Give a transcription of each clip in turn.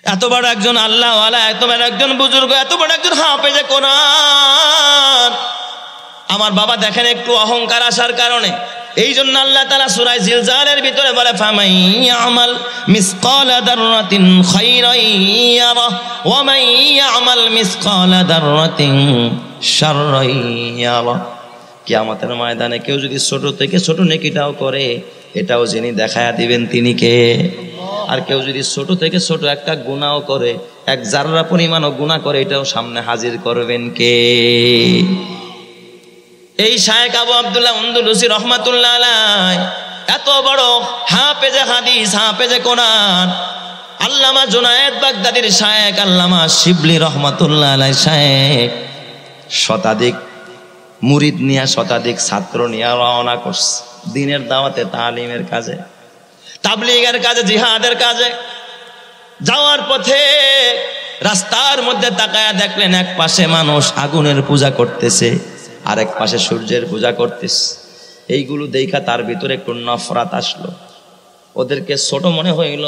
এত বড় একজন আল্লাহওয়ালা, এত বড় একজন বুজুর্গ, এত বড় একজন হাফেজে কোরআন। আমার বাবা দেখেন একটু অহংকার আসার কারণে, এই জন্য আল্লাহ তাআলা সূরা জিলজালের ভিতরে বলে ফামান ইয়ামাল মিসকালা দাররাতিন খায়রান ইয়ারা ওয়া মান ইয়ামাল মিসকালা দাররাতিন শাররান ইয়ারা। কিয়ামতের ময়দানে কেউ যদি ছোট থেকে ছোট নেকিটাও করে, এটাও যিনি দেখায়া দিবেন তিনি কে? আর কেউ যদি ছোট থেকে ছোট একটা গুনাহও করে, এক জাররা পরিমাণও গুনাহ করে, এটাও সামনে হাজির করবেন কে? এই শায়েখ আবু আব্দুল্লাহ আন্দলুসি রহমাতুল্লাহ আলাইহি এত বড় হাফেজে হাদিস, হাফেজে কোরআন, আল্লামা জুনায়েদ বাগদাদির শায়েখ আল্লামা শিবলি রহমাতুল্লাহ আলাইহি শায়েখ শতাধিক মুরিদ নিয়ে, শতাধিক ছাত্র নিয়ে রওনা করছে দ্বীনের দাওয়াতে, তালিমের কাজে, তাবলীগের কাজে, জিহাদের কাজে। যাওয়ার পথে রাস্তার মধ্যে তাকায়া দেখলেন এক পাশে মানুষ আগুনের পূজা করতেছে, আরেক পাশে সূর্যের পূজা করতেছে। এইগুলো দেখা তার ভিতরে একটু নফরত আসলো। ওদেরকে ছোট মনে হইল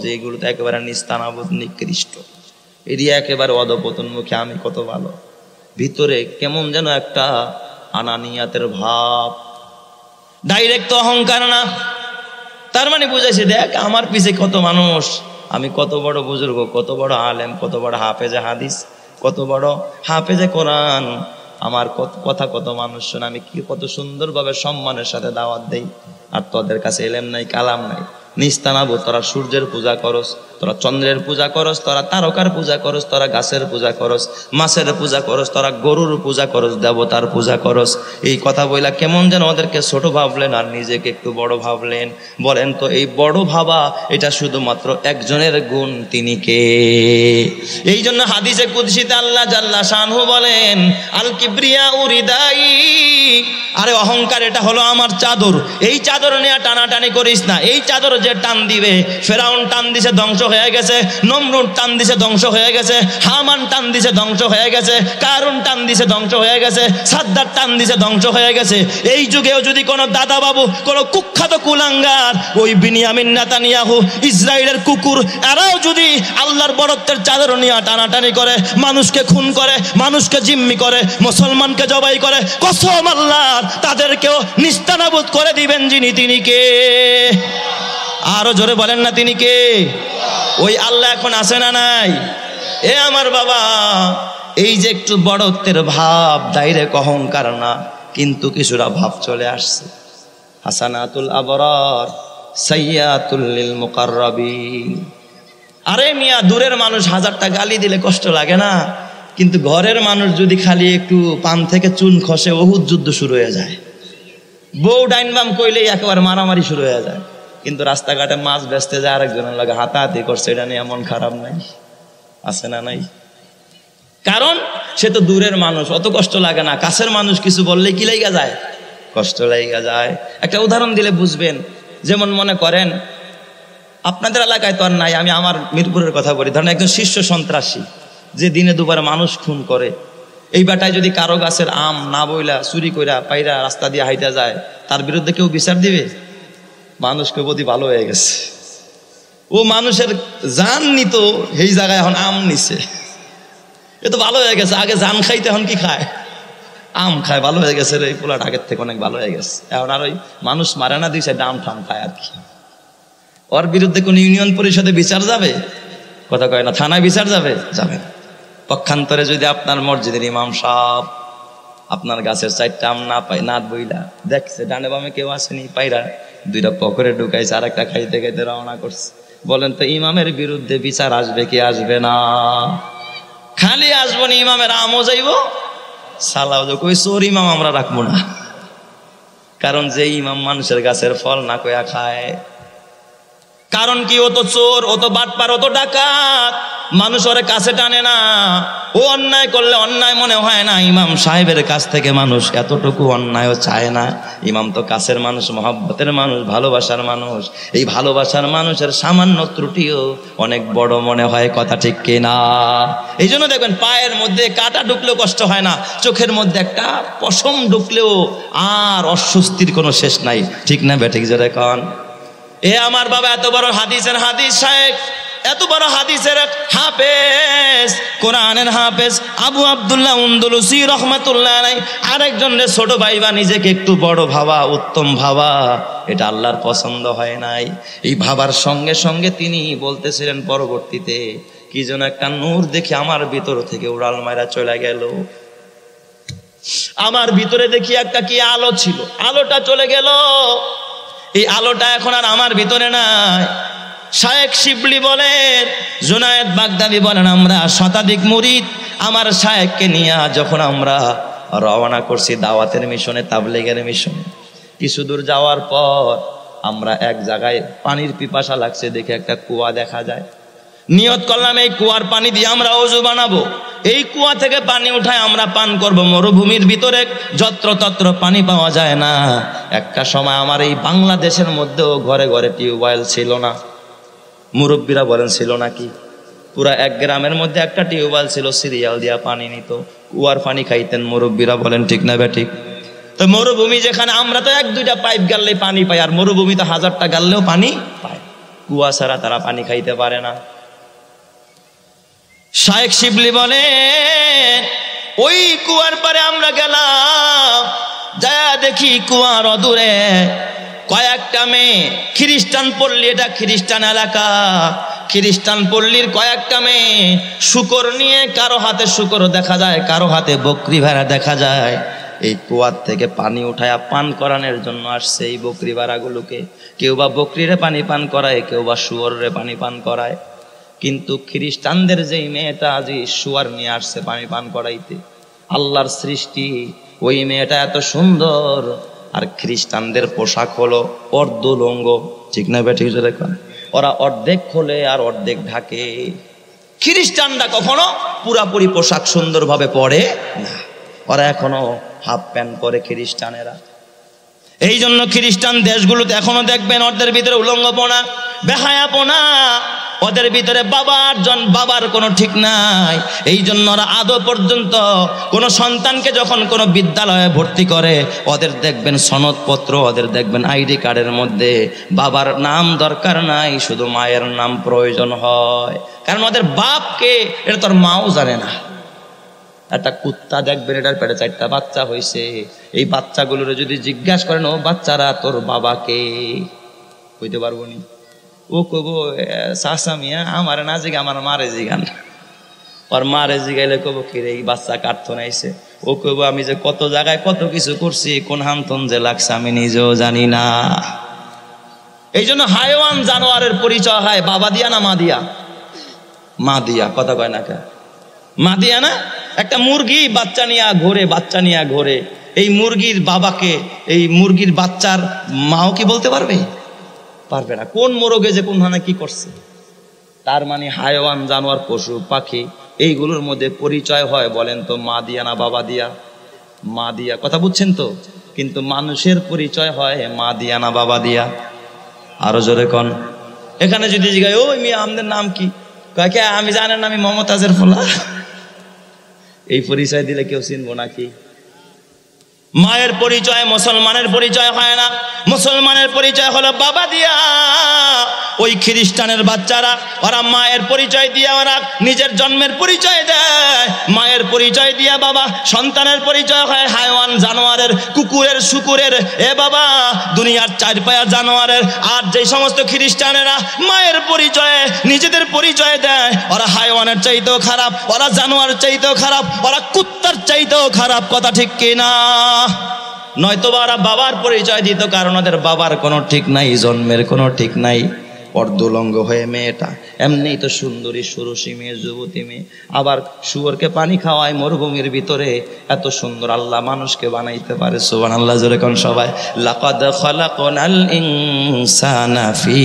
যে এইগুলো তো একেবারে নিস্তানাবুদ, নিকৃষ্ট, এরিয়া একেবারে অধপতনমুখী, আমি কত ভালো। ভিতরে কেমন যেন একটা আনানিয়াতের ভাব, ডাইরেক্ট অহংকার না। তার মানে বুঝাইছে দেখ আমার পিছে কত মানুষ, আমি কত বড় বুজুর্গ, কত বড় আলেম, কত বড় হাফেজে হাদিস, কত বড় হাফেজে কোরআন, আমার কথা কত মানুষ শোনে, আমি কি কত সুন্দরভাবে সম্মানের সাথে দাওয়াত দেই। আর তোদের কাছে এলেম নাই, কালাম নাই, নিস্তানাবুদ। তোরা সূর্যের পূজা করস, তোরা চন্দ্রের পূজা করস, তোরা তারকার পূজা করস, তোরা গাছের পূজা করস, মাছের পূজা করস, তোরা গরুর পূজা করস, দেবতার পূজা করস। এই কথা বইলা কেমন যেন ওদেরকে ছোট ভাবলেন আর নিজেকে একটু বড় ভাবলেন। বলেন তো এই বড় ভাবা এটা শুধুমাত্র একজনের গুণ, তিনি কে? এই জন্য হাদিসে কুদসিতে আল্লাহ জাল্লা শানহু বলেন আল কিবরিয়া উরিদাই, আরে অহংকার এটা হলো আমার চাদর, এই চাদর নিয়ে টানাটানি করিস না। এই চাদর যে টান দিবে, ফেরাউন টান দিছে ধ্বংস হয়ে গেছে, নমরুদ টান দিছে ধ্বংস হয়ে গেছে, হামান টান দিছে ধ্বংস হয়ে গেছে, কারুন টান দিছে ধ্বংস হয়ে গেছে, সাদ্দাত টান দিছে ধ্বংস হয়ে গেছে। এই যুগেও যদি কোনো দাদা বাবু, কোনো কুখ্যাত কুলাঙ্গার, ওই বিনিয়ামিন নেতানিয়াহু, ইসরায়েলের কুকুর, এরাও যদি আল্লাহর বরত্বের চাদর নিয়ে টানাটানি করে, মানুষকে খুন করে, মানুষকে জিম্মি করে, মুসলমানকে জবাই করে, কসম আল্লাহর তাদেরকেও নিস্তানাবুদ করে দিবেন যিনি, তিনি কে? আরো জোরে বলেন না, তিনি কে? ওই আল্লাহ এখন আছে না নাই? এ আমার বাবা, এই যে একটু বড়ত্বের ভাব, ডাইরেক্ট অহংকার না, কিন্তু কিছুটা ভাব চলে আসছে। হাসানাতুল আবরার সাইয়াতুল লিল মুকাররাবিন। আরে মিয়া, দূরের মানুষ হাজারটা গালি দিলে কষ্ট লাগে না, কিন্তু ঘরের মানুষ যদি খালি একটু পান থেকে চুন খসে, উহুদ যুদ্ধ শুরু হয়ে যায়। বউ ডাইন বাম কইলেই একেবারে মারামারি শুরু হয়ে যায়। কিন্তু রাস্তাঘাটে মাছ বেচতে যায়, আরেকজনের লাগে হাতাহাতি করছে, এটা নিয়ে এমন খারাপ নাই, আছে না নাই? কারণ সে তো দূরের মানুষ, অত কষ্ট লাগে না। কাছের মানুষ কিছু বললে কি লাইগা যায়? কষ্ট লাইগা যায়। একটা উদাহরণ দিলে বুঝবেন। যেমন মনে করেন আপনাদের এলাকায় তো আর নাই, আমি আমার মিরপুরের কথা বলি। ধরেন একজন শীর্ষ সন্ত্রাসী যে দিনে দুবার মানুষ খুন করে, এই বেটায় যদি কারো গাছের আম না বইলা চুরি কইরা পাইরা রাস্তা দিয়ে হাইটা যায়, তার বিরুদ্ধে কেউ বিচার দিবে? মানুষকে প্রতি ভালো হয়ে গেছে, ও মানুষের জান নিত, এই জায়গায় এখন আম নিছে, এ তো ভালো হয়ে গেছে। আগে জান খাইতে, এখন কি খায়? আম খায়। ভালো হয়ে গেছে রে, এই পোলাটা আগের থেকে অনেক ভালো হয়ে গেছে। এখন আর ওই মানুষ মারে না, দিছে ডাম ঠাম খায় আর কি। ওর বিরুদ্ধে কোন ইউনিয়ন পরিষদে বিচার যাবে? কথা কয় না। থানায় বিচার যাবে? যাবে না। পক্ষান্তরে যদি আপনার মসজিদের ইমাম সাহেব আপনার গাছের চারটা আম না পাই, না বইলা দেখছে ডানে বামে কেউ আসেনি, পাইরা দুইটা পকেটে ঢুকাইছে, আর একটা খাইতে খাইতে রওনা করছে, বলেন তো ইমামের বিরুদ্ধে বিচার আসবে কি আসবে না? খালি আসবো না, ইমামের আমও যাইব, সালাও যাবো। কই চোর ইমাম আমরা রাখবো না, কারণ যে ইমাম মানুষের গাছের ফল না কয়া খায়। কারণ কি? ও তো চোর, ও তো বাটপার, ও তো ডাকাত, মানুষ ওরে কাছে টানে না। ও অন্যায় করলে অন্যায় মনে হয় না। ইমাম সাহেবের কাছ থেকে মানুষ এতটুকু অন্যায়ও চায় না। ইমাম তো কাছের মানুষ, মহব্বতের মানুষ, ভালোবাসার মানুষ। এই ভালোবাসার মানুষের সামান্য ত্রুটিও অনেক বড় মনে হয়। কথা ঠিক কিনা? এই জন্য দেখবেন পায়ের মধ্যে কাঁটা ঢুকলেও কষ্ট হয় না, চোখের মধ্যে একটা পশম ঢুকলেও আর অস্বস্তির কোনো শেষ নাই। ঠিক না বেঠিক? জোরে কন। এ আমার বাবা, এত বড় হাদিসের হাদিস শায়েখ, এত বড় হাদিসের হাফেজ, কোরআনের হাফেজ আবু আব্দুল্লাহ উন্দুলুসি রহমাতুল্লাহ আলাইহি আরেকজন ছোট ভাই বা নিজেকে একটু বড় ভাবা, উত্তম ভাবা, এটা আল্লাহর পছন্দ হয় নাই। এই ভাবার সঙ্গে সঙ্গে তিনি বলতেছিলেন পরবর্তীতে, কি যেন একটা নূর দেখে আমার ভিতর থেকে উড়াল মারা চলে গেল। আমার ভিতরে দেখি একটা কি আলো ছিল, আলোটা চলে গেল, এই আলোটা এখন আর আমার ভিতরে নাই। শায়েখ শিবলি বলেন, জুনায়েদ বাগদাদি বলেন, আমরা শতাধিক মুরিদ আমার শায়েখকে নিয়ে যখন আমরা রওনা করছি দাওয়াতের মিশনে, তাবলীগের মিশনে, কিছু দূর যাওয়ার পর আমরা এক জায়গায় পানির পিপাসা লাগছে দেখে একটা কুয়া দেখা যায়। নিয়ত করলাম এই কুয়ার পানি দিয়ে আমরা ওযু বানাবো, এই কুয়া থেকে পানি উঠায় আমরা পান করব। মরুভূমির ভিতরে যত্রতত্র পানি পাওয়া যায় না। একটা সময় আমার এই বাংলাদেশের মধ্যেও ঘরে ঘরে টিউবওয়েল ছিল না। মুরব্বীরা বলেন ছিল নাকি? পুরা এক গ্রামের মধ্যে একটা টিউবওয়েল ছিল, সিরিয়াল দিয়া পানি নিত, কুয়ার পানি খাইতেন মুরব্বীরা, বলেন ঠিক না বে ঠিক? তো মরুভূমি যেখানে, আমরা তো এক দুইটা পাইপ গাললে পানি পাই, আর মরুভূমি তো হাজারটা গাললেও পানি পায়। কুয়া ছাড়া তারা পানি খাইতে পারে না। শায়েখ শিবলি বলে, ওই কুয়ার পারে আমরা গেলাম, যা দেখি কুয়ার অদূরে কয়েকটা মেয়ে, খ্রিস্টান পল্লী, এটা খ্রিস্টান এলাকা, খ্রিস্টান পল্লীর কয়েকটা মেয়ে শূকর নিয়ে, কারো হাতে শূকর দেখা যায়, কারো হাতে বকরি ভেড়া দেখা যায়, এই কুয়ার থেকে পানি উঠায় পান করানোর জন্য আসছে এই বকরি ভেড়াগুলোকে। কেউ বা বকরিরে পানি পান করায়, কেউ বা শুয়োরে পানি পান করায়। কিন্তু খ্রিস্টানদের যেই মেয়েটা আজ শুয়ার নিয়ে আসছে পানি পান করাইতে, আল্লাহর সৃষ্টি, ওই মেয়েটা এত সুন্দর, আর খ্রিস্টানদের পোশাক হলো অর্ধলঙ্গ, ঠিক না বেঠিক? দেখুন, ওরা অর্ধেক খোলে আর অর্ধেক ঢাকে। খ্রিস্টানরা কখনো পুরাপুরি পোশাক সুন্দরভাবে পরে না, ওরা এখনো হাফ প্যান্ট পরে খ্রিস্টানেরা। এই জন্য খ্রিস্টান দেশগুলোতে এখনো দেখবেন ওদের ভিতরে উলঙ্গপনা, বেহায়াপনা, ওদের ভিতরে বাবার কোনো ঠিক নাই। এই জন্য ওরা আদৌ পর্যন্ত কোনো সন্তানকে যখন কোনো বিদ্যালয়ে ভর্তি করে, ওদের দেখবেন সনদপত্র, ওদের দেখবেন আইডি কার্ডের মধ্যে বাবার নাম দরকার নাই, শুধু মায়ের নাম প্রয়োজন হয়। কারণ ওদের বাপকে এটা তোর মাও জানে না। একটা কুত্তা দেখবেন, এটার পেটে 4টা বাচ্চা হয়েছে, এই বাচ্চাগুলোর যদি জিজ্ঞাসা করেন, ও বাচ্চারা তোর বাবাকে, কইতে পারবো নি। ও কব, চাচা মিয়া আমার না জিগা, আমার মারে জিগান। আর মারে জিগাইলে কব, কিরে এই বাচ্চা কাটতো নাইছে। ও কব, আমি যে কত জায়গায় কত কিছু করছি, কোন হান্তন যে লাগছে আমি নিজেও জানি না। এই জন্য হায়ওয়ান জানোয়ারের পরিচয় হয় বাবা দিয়া না মা দিয়া? মা দিয়া। কথা কয় না কে? মা দিয়া না? একটা মুরগি বাচ্চা নিয়ে ঘোরে, এই মুরগির বাবাকে, এই মুরগির বাচ্চার মাও কি বলতে পারবে? পারবে না। কোন মোরগে যে কোন হানা কি করছে। তার মানে হায়ওয়ান জানোয়ার পশু পাখি এইগুলোর মধ্যে পরিচয় হয় বলেন তো মা দিয়া না বাবা দিয়া? মা দিয়া। কথা বুঝছেন তো? কিন্তু মানুষের পরিচয় হয় মা দিয়া না বাবা দিয়া? আরো জোরে কোন। এখানে যদি জিজ্ঞাসা, ওই মিয়া আমাদের নাম কি? কে আমি জানেন আমি মমতাজের ফোলা। এই পরিচয় দিলে কেউ চিনবো নাকি? মায়ের পরিচয় মুসলমানের পরিচয় হয় না, মুসলমানের পরিচয় হলো বাবা দিয়া। ওই খ্রিস্টানের বাচ্চারা ওরা মায়ের পরিচয় দিয়া ওরা নিজের জন্মের পরিচয় দেয়, মায়ের পরিচয় দিয়া বাবা। সন্তানের পরিচয় হয় হায়ওয়ান জানোয়ারের, কুকুরের, শুকুরের, এ বাবা দুনিয়ার 4 পায়া জানোয়ারের। আর যে সমস্ত খ্রিস্টানেরা মায়ের পরিচয়ে নিজেদের পরিচয় দেয়, ওরা হায়ওয়ানের চাইতেও খারাপ, ওরা জানোয়ার চাইতেও খারাপ, ওরা কুত্তার চাইতেও খারাপ। কথা ঠিক কিনা? নয়তো ওরা বাবার পরিচয় দিত, কারণ ওদের বাবার কোনো ঠিক নাই, জন্মের কোনো ঠিক নাই। অর্ধলঙ্গ হয়ে মেয়েটা, এমনিই তো সুন্দরী সুরসী মেয়ে, যুবতী মেয়ে, আবার শুয়োরকে পানি খাওয়ায় মরুভূমির ভিতরে। এত সুন্দর আল্লাহ মানুষকে বানাইতে পারে। সুবহানাল্লাহ জোরে কোন সবাই। লাকাদ খালাকনাল ইনসানা ফি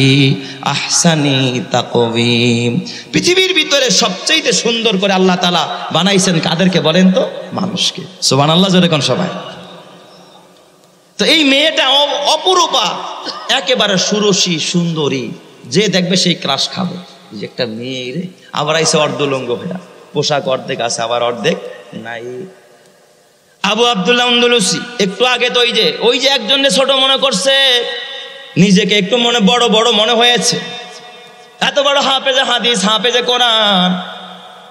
আহসানি তাকওয়িম। পৃথিবীর ভিতরে সবচেয়ে সুন্দর করে আল্লাহ তাআলা বানাইছেন কাদেরকে বলেন তো? মানুষকে। সুবহানাল্লাহ জোরে কোন সবাই। তো এই মেয়েটা অপরূপা, একেবারে সুরসী সুন্দরী, যে দেখবে সেই ক্রাশ খাবে। যে একটা মেয়ে রে, আবার আইসে অর্ধলঙ্গ হইয়া, পোশাক অর্ধেক আছে আবার অর্ধেক নাই। আবু আব্দুল্লাহ আন্দলুসি একটু আগে তো ওই যে একজনে ছোট মনে করছে, নিজেকে একটু মনে বড় বড় মনে হয়েছে, এত বড় হাফেজে হাদিস, হাফেজে কোরআন।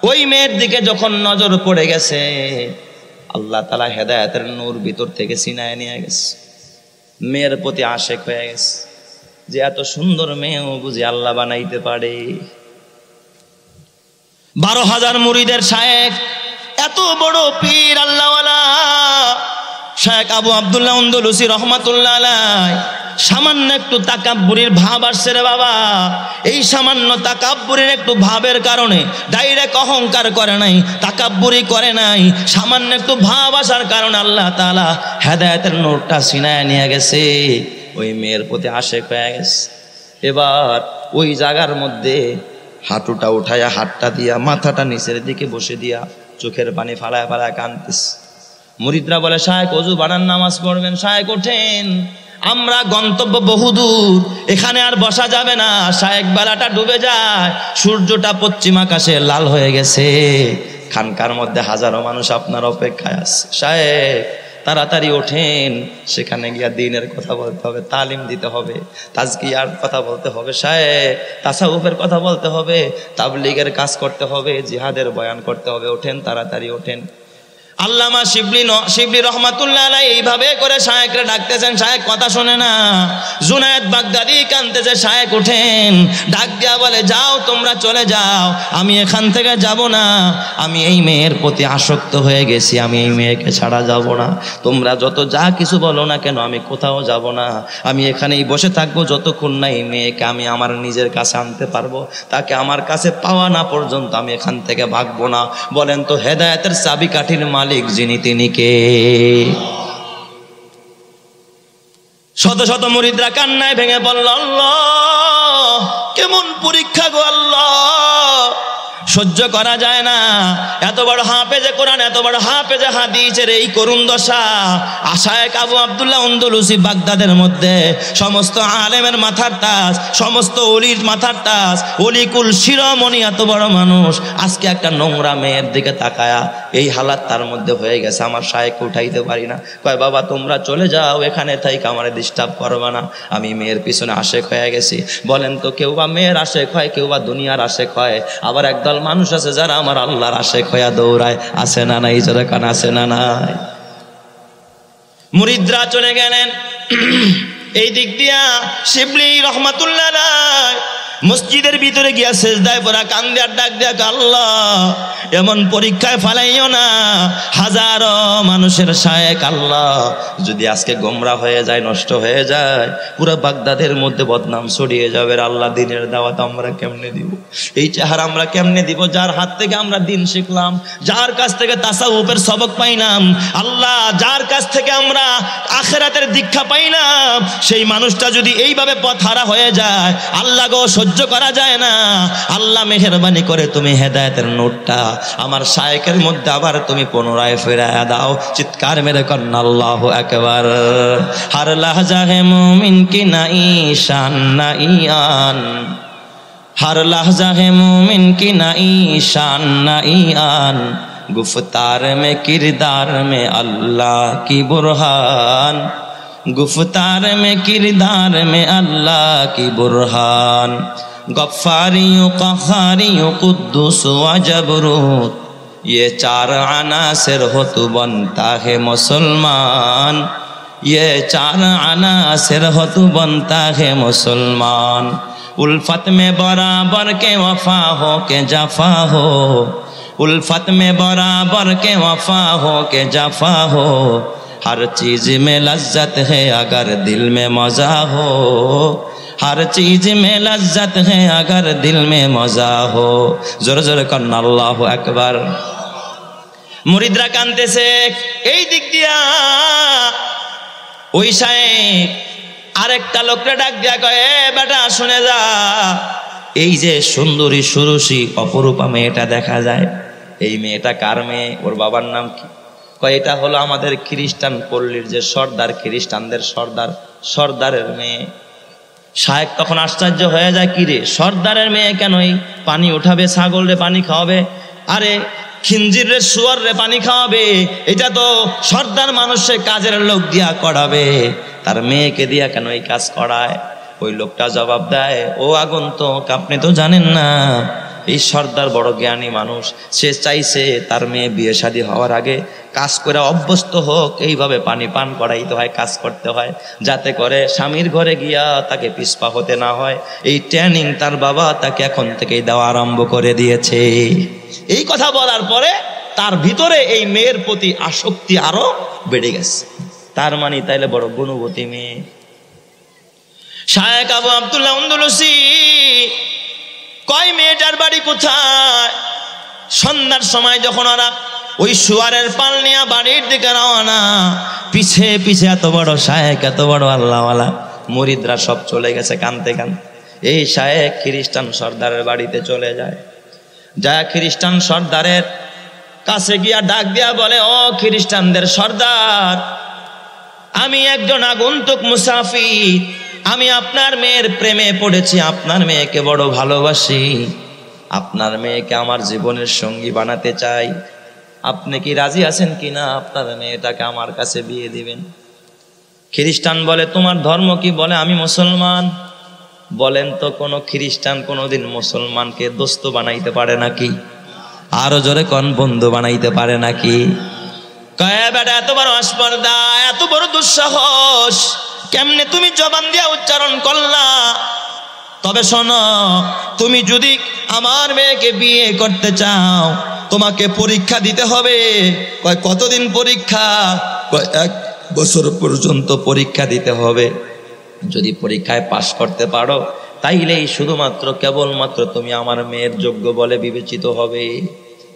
ওই মেয়ের দিকে যখন নজর পড়ে গেছে, আল্লাহ তাআলা হেদায়েতের নূর ভিতর থেকে ছিনায় নিয়ে গেছে। মেয়ের প্রতি আশেক হয়ে গেছে যে এত সুন্দর মেয়েও বুঝি আল্লাহ বানাইতে পারে। 12,000 মুরিদের শায়েখ, এত বড় পীর আল্লাহওয়ালা শায়েখ আবু আব্দুল্লাহ আন্দলুসি রহমাতুল্লাহ আলাইহি, সামান্য একটু তাকাব্বুরির ভাব আসছে রে বাবা। এই সামান্য তাকাব্বুরির একটু ভাবের কারণে, ডাইরেক্ট অহংকার করে নাই, তাকাব্বুরি করে নাই, সামান্য একটু ভাব আসার কারণে আল্লাহ তাআলা হেদায়েতের নূরটা ছিনায় নিয়ে গেছে। ওই মেয়ের প্রতি আশেক হয়ে গেছে। এবার ওই জায়গার মধ্যে হাঁটুটা উঠায়া, হাতটা দিয়া, মাথাটা নিচের দিকে বসে দিয়া, চোখের পানি ফালায় ফালায় কাঁদতেছে। মুরিদরা বলে, শায়েখ ওযু বানান, নামাজ পড়বেন। শায়েখ ওঠেন, আমরা গন্তব্য বহুদূর, এখানে আর বসা যাবে না। শায়েখ বেলাটা ডুবে যায়, সূর্যটা পশ্চিম আকাশে লাল হয়ে গেছে। খানকার মধ্যে হাজারো মানুষ আপনার অপেক্ষায় আছে। শায়েখ তাড়াতাড়ি ওঠেন, সেখানে গিয়া দ্বীনের কথা বলতে হবে, তালিম দিতে হবে, তাজকিয়ার কথা বলতে হবে, শায়েখ তাসাউফের কথা বলতে হবে, তাবলীগের কাজ করতে হবে, জিহাদের বয়ান করতে হবে। ওঠেন, তাড়াতাড়ি ওঠেন। আল্লামা শিবলি রহমাতুল্লাহ আলাইহি এইভাবে করে শায়েখরে ডাকতেছেন, শায়েখ কথা শোনে না। জুনায়েদ বাগদাদি কাঁদতেছে, শায়েখ ওঠেন। ডাক দিয়া বলে, যাও তোমরা চলে যাও, আমি এখান থেকে যাব না। আমি এই মেয়ের প্রতি আসক্ত হয়ে গেছি, আমি এই মেয়েকে ছাড়া যাব না। তোমরা যত যা কিছু বলো না কেন, আমি কোথাও যাব না। আমি এখানেই বসে থাকবো যতক্ষণ না এই মেয়েকে আমি আমার নিজের কাছে আনতে পারবো। তাকে আমার কাছে পাওয়া না পর্যন্ত আমি এখান থেকে ভাগবো না। বলেন তো হেদায়েতের চাবিকাঠির মালিক যিনি, তিনি কে? শত শত মুরিদরা কান্নায় ভেঙে বলল, আল্লাহ কেমন পরীক্ষা গো আল্লাহ, সহ্য করা যায় না। এত বড় হাফেজে কোরআন, এত বড় হাফেজে হাদিসের এই করুণ দশা। শায়েখ আবু আব্দুল্লাহ আন্দলুসি বাগদাদের মধ্যে সমস্ত আলেমের মাথার তাজ, সমস্ত ওলির মাথার তাজ, অলিকুল শিরোমণি, এত বড় মানুষ আজকে একটা নোংরা মেয়ের দিকে তাকায়া এই হালাত তার মধ্যে হয়ে গেছে। আমার শায়েখকে উঠাইতে পারি না। কয়, বাবা তোমরা চলে যাও, এখানে থাইকা আমার ডিস্টার্ব করবা না, আমি মেয়ের পিছনে আশেক হয়ে গেছি। বলেন তো, কেউ বা মেয়ের আশেক হয়, কেউ বা দুনিয়ার আশেক হয়, আবার একদল মানুষ আছে যারা আমার আল্লাহর আশেক হইয়া দৌড়ায়। আছে না নাই? জোরে কান আছে না নাই? মুরিদরা চলে গেলেন। এই দিক দিয়া শিবলি রহমাতুল্লাহ আলাইহি মসজিদের ভিতরে গিয়া সেজদায় পড়া, কান্দে আর ডাক দেয়া, আল্লাহ এমন পরীক্ষায় ফালাইও না। হাজারো মানুষের শায়েখ, আল্লাহ যদি আজকে গোমরা হয়ে যায়, নষ্ট হয়ে যায়, পুরো বাগদাদের মধ্যে বদনাম ছড়িয়ে যাবে। আল্লাহ দিনের দাওয়াত আমরা কেমনে দিব? এই চেহারা আমরা কেমনে দিব? যার হাত থেকে আমরা দিন শিখলাম, যার কাছ থেকে তাসাউফের সবক পাইলাম, আল্লাহ যার কাছ থেকে আমরা আখিরাতের দীক্ষা পাইলাম, সেই মানুষটা যদি এইভাবে পথহারা হয়ে যায়, আল্লাহ গো সহ্য করা যায় না। আল্লাহ মেহেরবানি করে তুমি হেদায়েতের নূরটা আমার শায়েখের মধ্যে আবার তুমি পুনরায় ফিরায়া দাও। চিৎকার মেরে কন্না আল্লাহু আকবার। হর লাহজা হে মুমিন কি নাই শান নাইয়ান, हर लहजा है मोमिन की नई शान नई आन, गुफ्तार में किरदार में अल्लाह की बुरहान, गुफ्तार में किरदार में अल्लाह की बुरहान, गफ्फारियों क़हारियों कुद्दुस व जबरूत, ये चार अनासिर हो तो बनता है मुसलमान, ये चार अनासिर हो तो बनता है मुसलमान। उल्फत में बराबर के वफा हो के जफा हो, उल्फत में बराबर के वफा हो के जफा हो, हर चीज में लज्जत है अगर दिल में मज़ा हो, हर चीज में लज्जत है अगर दिल में मज़ा हो। जोर जोर करना अल्लाहु আকবার। মুরিদরা কাঁদতেছে। এই দিক দিয়া ওই শায়েখ আরেকটা লোকটা ডাক দিয়া কয়, এ বেটা শুনে যা, এই যে সুন্দরী সুরসী অপরূপা মেয়েটা দেখা যায়, এই মেয়েটা কার মেয়ে? ওর বাবার নাম কি? কয়, এটা হলো আমাদের খ্রিস্টান পল্লীর যে সর্দার, খ্রিস্টানদের সর্দার, সর্দারের মেয়ে। শায়েখ তখন আশ্চর্য হয়ে যায়, কি রে সর্দারের মেয়ে কেন এই পানি উঠাবে, ছাগল রে পানি খাওয়াবে, আরে খিঞ্জির রে শুয়ার রে পানি খাওয়াবে, এটা তো সর্দার মানুষের কাজের লোক দিয়া করাবে, তার মেয়েকে দিয়া কেন এই কাজ করায়? ওই লোকটা জবাব দেয়, ও আগন্তুক, আপনি তো জানেন না এই সর্দার বড় জ্ঞানী মানুষ, সে চাইছে তার মেয়ে বিয়ে শাদী হওয়ার আগে কাজ করে অভ্যস্ত হোক, এইভাবে পানি পান করাইতে হয়, কাজ করতে হয়, যাতে করে স্বামীর ঘরে গিয়া তাকে পিছপা হতে না হয়। এই ট্রেনিং তার বাবা তাকে এখন থেকেই দেওয়া আরম্ভ করে দিয়েছে। এই কথা বলার পরে তার ভিতরে এই মেয়ের প্রতি আসক্তি আরো বেড়ে গেছে। তার মানে তাইলে বড় গুণবতী মেয়ে। শায়েখ আবু আব্দুল্লাহ আন্দলুসি কয় মেয়েটার বাড়ি কোথায়? সন্ধ্যার সময় যখন ওরা ওই শুয়ারের পাল নিয়ে বাড়ির দিকে রওনা, পিছে পিছে এত বড় শায়েখ, এত বড় আল্লাহওয়ালা মুরিদরা সব চলে গেছে কানতে কানতে। এই শায়েখ খ্রিস্টান সর্দারের বাড়িতে চলে যায়, যা খ্রিস্টান সর্দারের কাছে গিয়া ডাক দিয়া বলে, ও খ্রিস্টানদের সর্দার, আমি একজন আগন্তুক মুসাফির, আমি আপনার মেয়ের প্রেমে পড়েছি, আপনার মেয়েকে বড় ভালোবাসি, আপনার মেয়েকে আমার জীবনের সঙ্গী বানাতে চাই, আপনি কি রাজি আছেন কিনা আপনার মেয়েটাকে আমার কাছে বিয়ে দিবেন? খ্রিস্টান বলে, তোমার ধর্ম কি? বলে, আমি মুসলমান। বলেন তো কোন খ্রিস্টান কোনোদিন মুসলমানকে দোস্ত বানাইতে পারে নাকি? আরো জোরে কোন বন্ধু বানাইতে পারে নাকি? কয় বেটা, এত বড় আসপর্দা, এত বড় দুঃসাহস কেমনে তুমি জবান দিয়া উচ্চারণ করলা? তবে শোনো, তুমি যদি আমার মেয়েকে বিয়ে করতে চাও তোমাকে পরীক্ষা দিতে হবে। কয় কতদিন পরীক্ষা? কয় 1 বছর পর্যন্ত পরীক্ষা দিতে হবে। যদি পরীক্ষায় পাশ করতে পারো তাইলেই শুধুমাত্র কেবলমাত্র তুমি আমার মেয়ের যোগ্য বলে বিবেচিত হবে।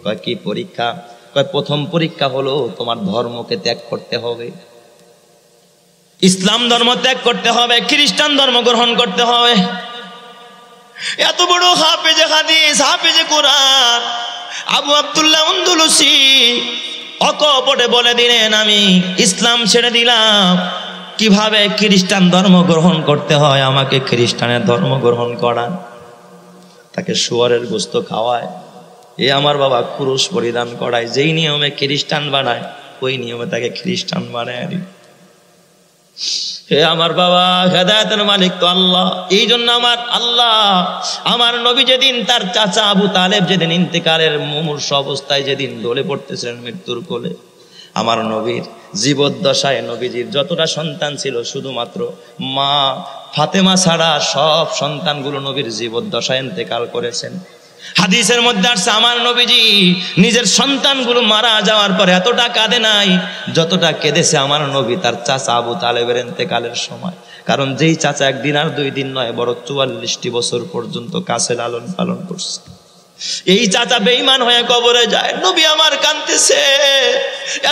কয় কি পরীক্ষা? কয় প্রথম পরীক্ষা হলো তোমার ধর্মকে ত্যাগ করতে হবে, ইসলাম ধর্ম ত্যাগ করতে হবে, খ্রিস্টান ধর্ম গ্রহণ করতে হবে। এত বড় হাফেজে হাদিস, হাফেজে কোরআন আবু আব্দুল্লাহ আন্দলুসি অকপটে বলে দিলেন, আমি ইসলাম ছেড়ে দিলাম, কিভাবে খ্রিস্টান ধর্ম গ্রহণ করতে হয় আমাকে খ্রিস্টানের ধর্ম গ্রহণ করান। তাকে শুয়ারের গোস্ত খাওয়ায়, এ আমার বাবা ক্রুশ পরিধান করায়, যেই নিয়মে খ্রিস্টান বানায় ওই নিয়মে তাকে খ্রিস্টান বানায়। হে আমার বাবা, হেদায়েতের মালিক তো আল্লাহ। এই জন্য আমার আল্লাহ, আমার নবী যেদিন তার চাচা আবু তালেব যেদিন ইন্তেকালের মুমূর্ষ অবস্থায় যেদিন ঢলে পড়তেছিলেন মৃত্যুর কোলে, আমার নবীর জীবদ্দশায় নবীজির যতটা সন্তান ছিল শুধুমাত্র মা ফাতেমা ছাড়া সব সন্তানগুলো নবীর জীবদ্দশায় ইন্তেকাল করেছেন। হাদিসের মধ্যে আসছে আমার নবীজি নিজের সন্তানগুলো মারা যাওয়ার পর এতটা কাঁদে নাই যতটা কেঁদেছে আমার নবী তার চাচা আবু তালেবের ইন্তেকালের সময়। কারণ যেই চাচা 1 দিন আর 2 দিন নয়, বড় 44টি বছর পর্যন্ত কাছে লালন পালন করছে। এই চাচা বেঈমান হয়ে কবরে যায়, নবী আমার কাঁদতেছে,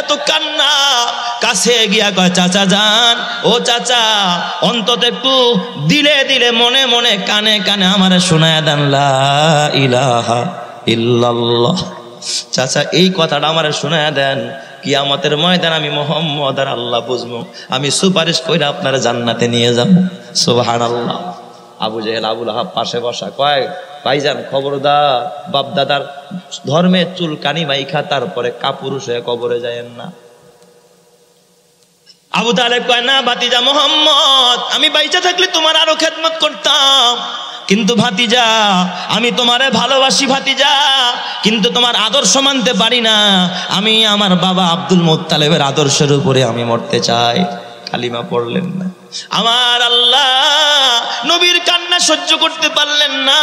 এত কান্না, কাছে গিয়া কয়, চাচা যান, ও চাচা অন্তত একটু দিলে দিলে মনে মনে কানে কানে আমারে শোনায় দেন লা ইলাহা ইল্লাল্লাহ। চাচা এই কথাটা আমারে শোনায় দেন, কিয়ামতের ময়দান আমি মুহাম্মদ আর আল্লাহ বুঝবো, আমি সুপারিশ কইরা আপনারা জান্নাতে নিয়ে যাব। সুবহানাল্লাহ। আবু জেহেল আবুল আহাব পাশে বসা, কয় ভাইজান খবরদার বাপ দাদার ধর্মের চুল কানি মাইখা তারপরে কাপুরুষ হয়ে কবরে যায়েন না। আবু তালেব কয়, না ভাতিজা মুহাম্মদ, আমি বাইচা থাকলে তোমার আরো খেদমত করতাম, কিন্তু ভাতিজা আমি তোমারে ভালোবাসি ভাতিজা, কিন্তু তোমার আদর্শ মানতে পারি না। আমি আমার বাবা আব্দুল মুত্তালিবের আদর্শের উপরে আমি মরতে চাই। কালিমা পড়লেন না। আমার আল্লাহ নবীর কান্না সহ্য করতে পারলেন না,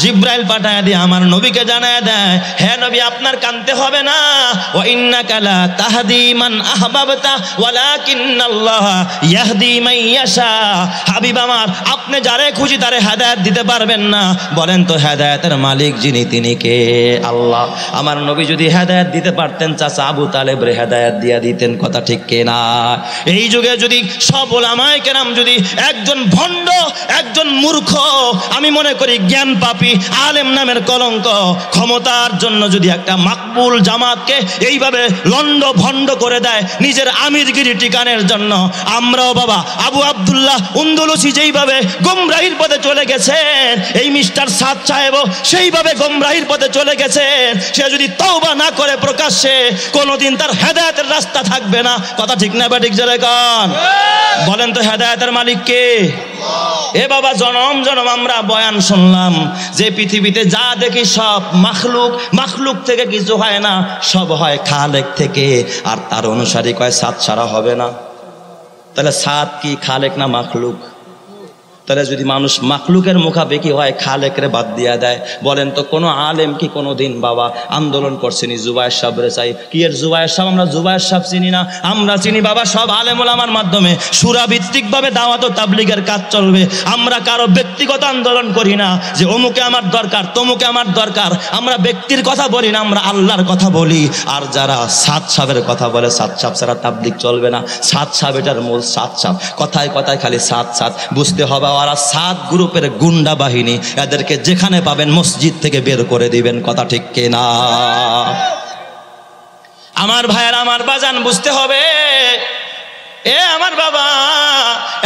জিব্রাইল পাঠায় দিয়ে আমার নবীকে জানায় দেয়, হে নবী আপনার কাঁদতে হবে না, ওয়া ইন্নাকা লা তাহদি মান আহবাবতা ওয়ালাকিন্নাল্লাহ ইয়াহদি মান ইয়াশা। হাবিব আমার, আপনি যারে খুশি তারে হেদায়েত দিতে পারবেন না। বলেন তো হেদায়েতের মালিক যিনি তিনি কে? আল্লাহ। আমার নবী যদি হেদায়েত দিতে পারতেন চাচা আবু তালেবরে হেদায়েত দিয়া দিতেন, কথা ঠিক কিনা? এই যুগে যদি সব উলামায়ে কেরাম যদি একজন ভণ্ড, একজন মূর্খ, আমি মনে করি জ্ঞান পাপী, আলেম নামের কলঙ্ক, ক্ষমতার জন্য যদি একটা মাকবুল জামাতকে এইভাবে লন্ড ভণ্ড করে দেয় নিজের আমিরগিরি টিকানের জন্য, আমরাও বাবা আবু আব্দুল্লাহ আন্দলুসি যেইভাবে গোমরাহির পথে চলে গেছেন, এই মিস্টার সাদ সাহেবও সেইভাবে গোমরাহির পথে চলে গেছেন। সে যদি তওবা না করে প্রকাশ্যে, কোনোদিন তার হেদায়েতের রাস্তা থাকবে না। কথা ঠিক না? ঠিক জোরে কন। বলেন তো হেদায়েতের মালিক কে? এ বাবা, জনম জনম আমরা বয়ান শুনলাম যে পৃথিবীতে যা দেখি সব মাখলুক থেকে কিছু হয় না, সব হয় খালেক থেকে। আর তার অনুসারী কয় সাত ছাড়া হবে না। তাহলে সাত কি খালেক না মাখলুক? তাহলে যদি মানুষ মাখলুকের মুখাপেক্ষি হয়, খালেকরে বাদ দিয়া দেয়, বলেন তো কোনো আলেম কি কোনো দিন বাবা আন্দোলন করছেনি জুবায়ের সাহেবরে চাই? কি এর জুবায়ের সাহেব? আমরা জুবায়ের সাহেব চিনি না, আমরা চিনি বাবা সব আলেম ওলামার মাধ্যমে সুরাভিত্তিকভাবে দাওয়াত ও তাবলীগের কাজ চলবে। আমরা কারো ব্যক্তিগত আন্দোলন করি না যে অমুকে আমার দরকার তমুকে আমার দরকার। আমরা ব্যক্তির কথা বলি না, আমরা আল্লাহর কথা বলি। আর যারা সাত সাহেবের কথা বলে, সাত সাহেব ছাড়া তাবলীগ চলবে না, সাত সাহেব এটার মূল, সাত সাহেব কথায় কথায় খালি সাত সাত, বুঝতে হবে ওরা সাত গ্রুপের গুন্ডা বাহিনী। এদেরকে যেখানে পাবেন মসজিদ থেকে বের করে দিবেন। কথা ঠিক কিনা? আমার ভাইয়ের, আমার বাজান, বুঝতে হবে। এ আমার বাবা,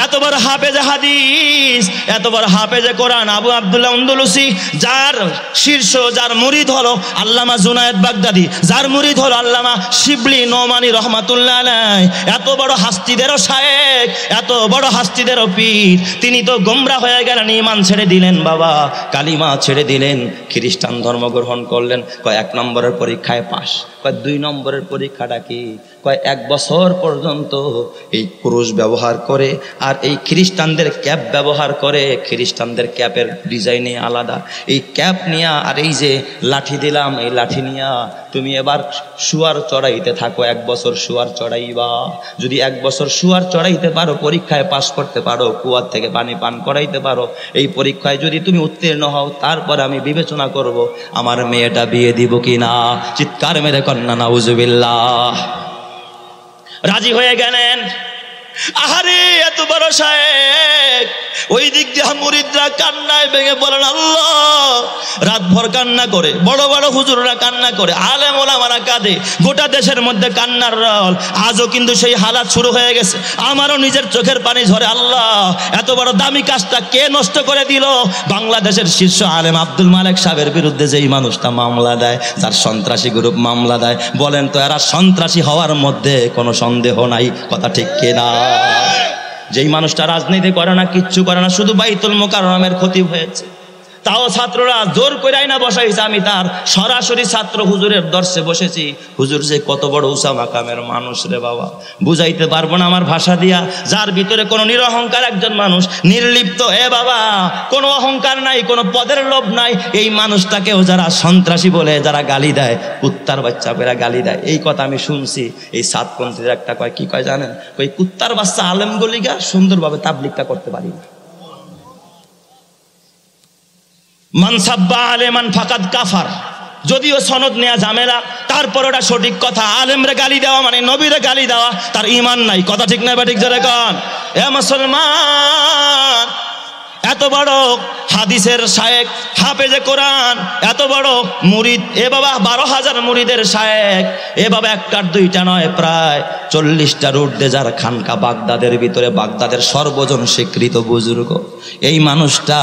এত বড় হাফেজে হাদিস, এত বড় হাফেজে কোরআন আবু আব্দুল্লাহ আন্দলুসি, যার শীর্ষ, যার মুরিদ হলো আল্লামা জুনায়েদ বাগদাদি, যার মুরিদ হলো আল্লামা শিবলি নোমানী রহমাতুল্লাহ আলাইহি, এত বড় হাস্তিদেরও শায়েখ, এত বড় হাস্তিদেরও পীর, তিনি তো গোমরা হয়ে গেলেন, ঈমান ছেড়ে দিলেন বাবা, কালিমা ছেড়ে দিলেন, খ্রিস্টান ধর্ম গ্রহণ করলেন। কয় 1 নম্বরের পরীক্ষায় পাস। কয় 2 নম্বরের পরীক্ষাটা কি? কয় 1 বছর পর্যন্ত এই ক্রুশ ব্যবহার করে আর এই খ্রিস্টানদের ক্যাপ ব্যবহার করে, খ্রিস্টানদের ক্যাপের ডিজাইনে আলাদা, এই ক্যাপ নিয়া আর এই যে লাঠি দিলাম, এই লাঠি নিয়া তুমি এবার শুয়ার চড়াইতে থাকো। 1 বছর শুয়ার চড়াইবা। যদি 1 বছর শুয়ার চড়াইতে পারো, পরীক্ষায় পাস করতে পারো, কুয়ার থেকে পানি পান করাইতে পারো, এই পরীক্ষায় যদি তুমি উত্তীর্ণ হও, তারপরে আমি বিবেচনা করব আমার মেয়েটা বিয়ে দিব কিনা। চিৎকার মেরে কন্যা নাউজুবিল্লাহ। রাজি হয়ে গেলেন। আহারে এত বড় শায়েখ, ওই দিক দিয়ে মুরিদরা কান্নায় ভেঙে বলেন আল্লাহ। রাতভর কান্না করে, বড় বড় হুজুররা কান্না করে, আলেম ওলামারা কাঁদে, গোটা দেশের মধ্যে কান্নার রল। আজও কিন্তু সেই হালাত শুরু হয়ে গেছে। আমারও নিজের চোখের পানি ঝরে। আল্লাহ, এত বড় দামি কাজটা কে নষ্ট করে দিল? বাংলাদেশের শীর্ষ আলেম আব্দুল মালেক সাহেবের বিরুদ্ধে যেই মানুষটা মামলা দেয়, যার সন্ত্রাসী গ্রুপ মামলা দেয়, বলেন তো এরা সন্ত্রাসী হওয়ার মধ্যে কোনো সন্দেহ নাই। কথা ঠিক কিনা? যেই মানুষটা রাজনীতি করে না, কিচ্ছু করে না, শুধু বাইতুল মুকাররমের খতিব হয়েছে, তাও ছাত্ররা জোর করে আইনা বসাইছে। আমি তার সরাসরি ছাত্র হুজুরের দর্শে বসেছি। হুজুর যে কত বড় উঁচা মাকামের মানুষ রে বাবা, বুঝাইতে পারবো না আমার ভাষা দিয়া। যার ভিতরে কোনো নিরহংকার একজন মানুষ, নির্লিপ্ত, এ বাবা কোনো অহংকার নাই, কোনো পদের লোভ নাই, এই মানুষটাকেও যারা সন্ত্রাসী বলে, যারা গালি দেয়, কুত্তার বাচ্চা পেরা গালি দেয়। এই কথা আমি শুনছি। এই সাতপন্থীদের একটা কয়, কি কয় জানেন? ওই কুত্তার বাচ্চা আলেম গলিগা সুন্দরভাবে তাবলীগটা করতে পারি না। মান সাব্বা আলেমান ফাকাদ কাফার। যদিও সনদ নেয়া ঝামেলা, তারপর ওটা সঠিক কথা। আলেমরে গালি দেওয়া মানে নবীরে গালি দেওয়া, তার ঈমান নাই। কথা ঠিক না ঠিক জোরে কন। এ মুসলমান, এত বড় হাদিসের শায়েখ, হাফেজে কোরআন, এত বড় মুরিদ, এ বাবা 12,000 মুরিদের শায়েখ, এ বাবা একটার দুইটা নয়, প্রায় 40টার ঊর্ধ্বে যার খানকা বাগদাদের ভিতরে, বাগদাদের সর্বজন স্বীকৃত বুজুর্গ, এই মানুষটা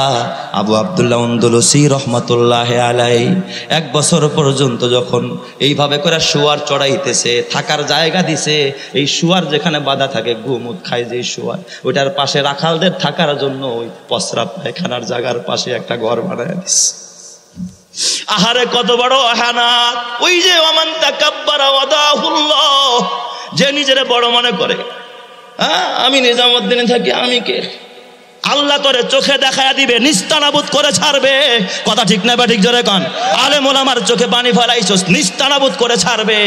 আবু আব্দুল্লাহ আন্দলুসি রহমাতুল্লাহ আলাইহি 1 বছর পর্যন্ত যখন এইভাবে করে শুয়ার চড়াইতেছে, থাকার জায়গা দিছে। এই শুয়ার যেখানে বাঁধা থাকে, ঘুমুত খায় যে শুয়ার, ওইটার পাশে রাখালদের থাকার জন্য ওই প্রস্রাব পায়খানার জায়গার পাশে একটা ঘর বানায় দিছে। আহারে কত বড় আহানাত! ওই যে ওমান তাকাব্বারা ওয়াদাহুল্লাহ, যে নিজেরে বড় মনে করে, আমি নিজামুদ্দিনে থাকি, আমি কে? আল্লাহ তোরে চোখে দেখায়া দিবে, নিস্তানাবুদ করে ছাড়বে। কথা ঠিক না বা ঠিক জোরে কন। আলেম ওলামার চোখে পানি ফেলাইছস, নিস্তানাবুদ করে ছাড়বে।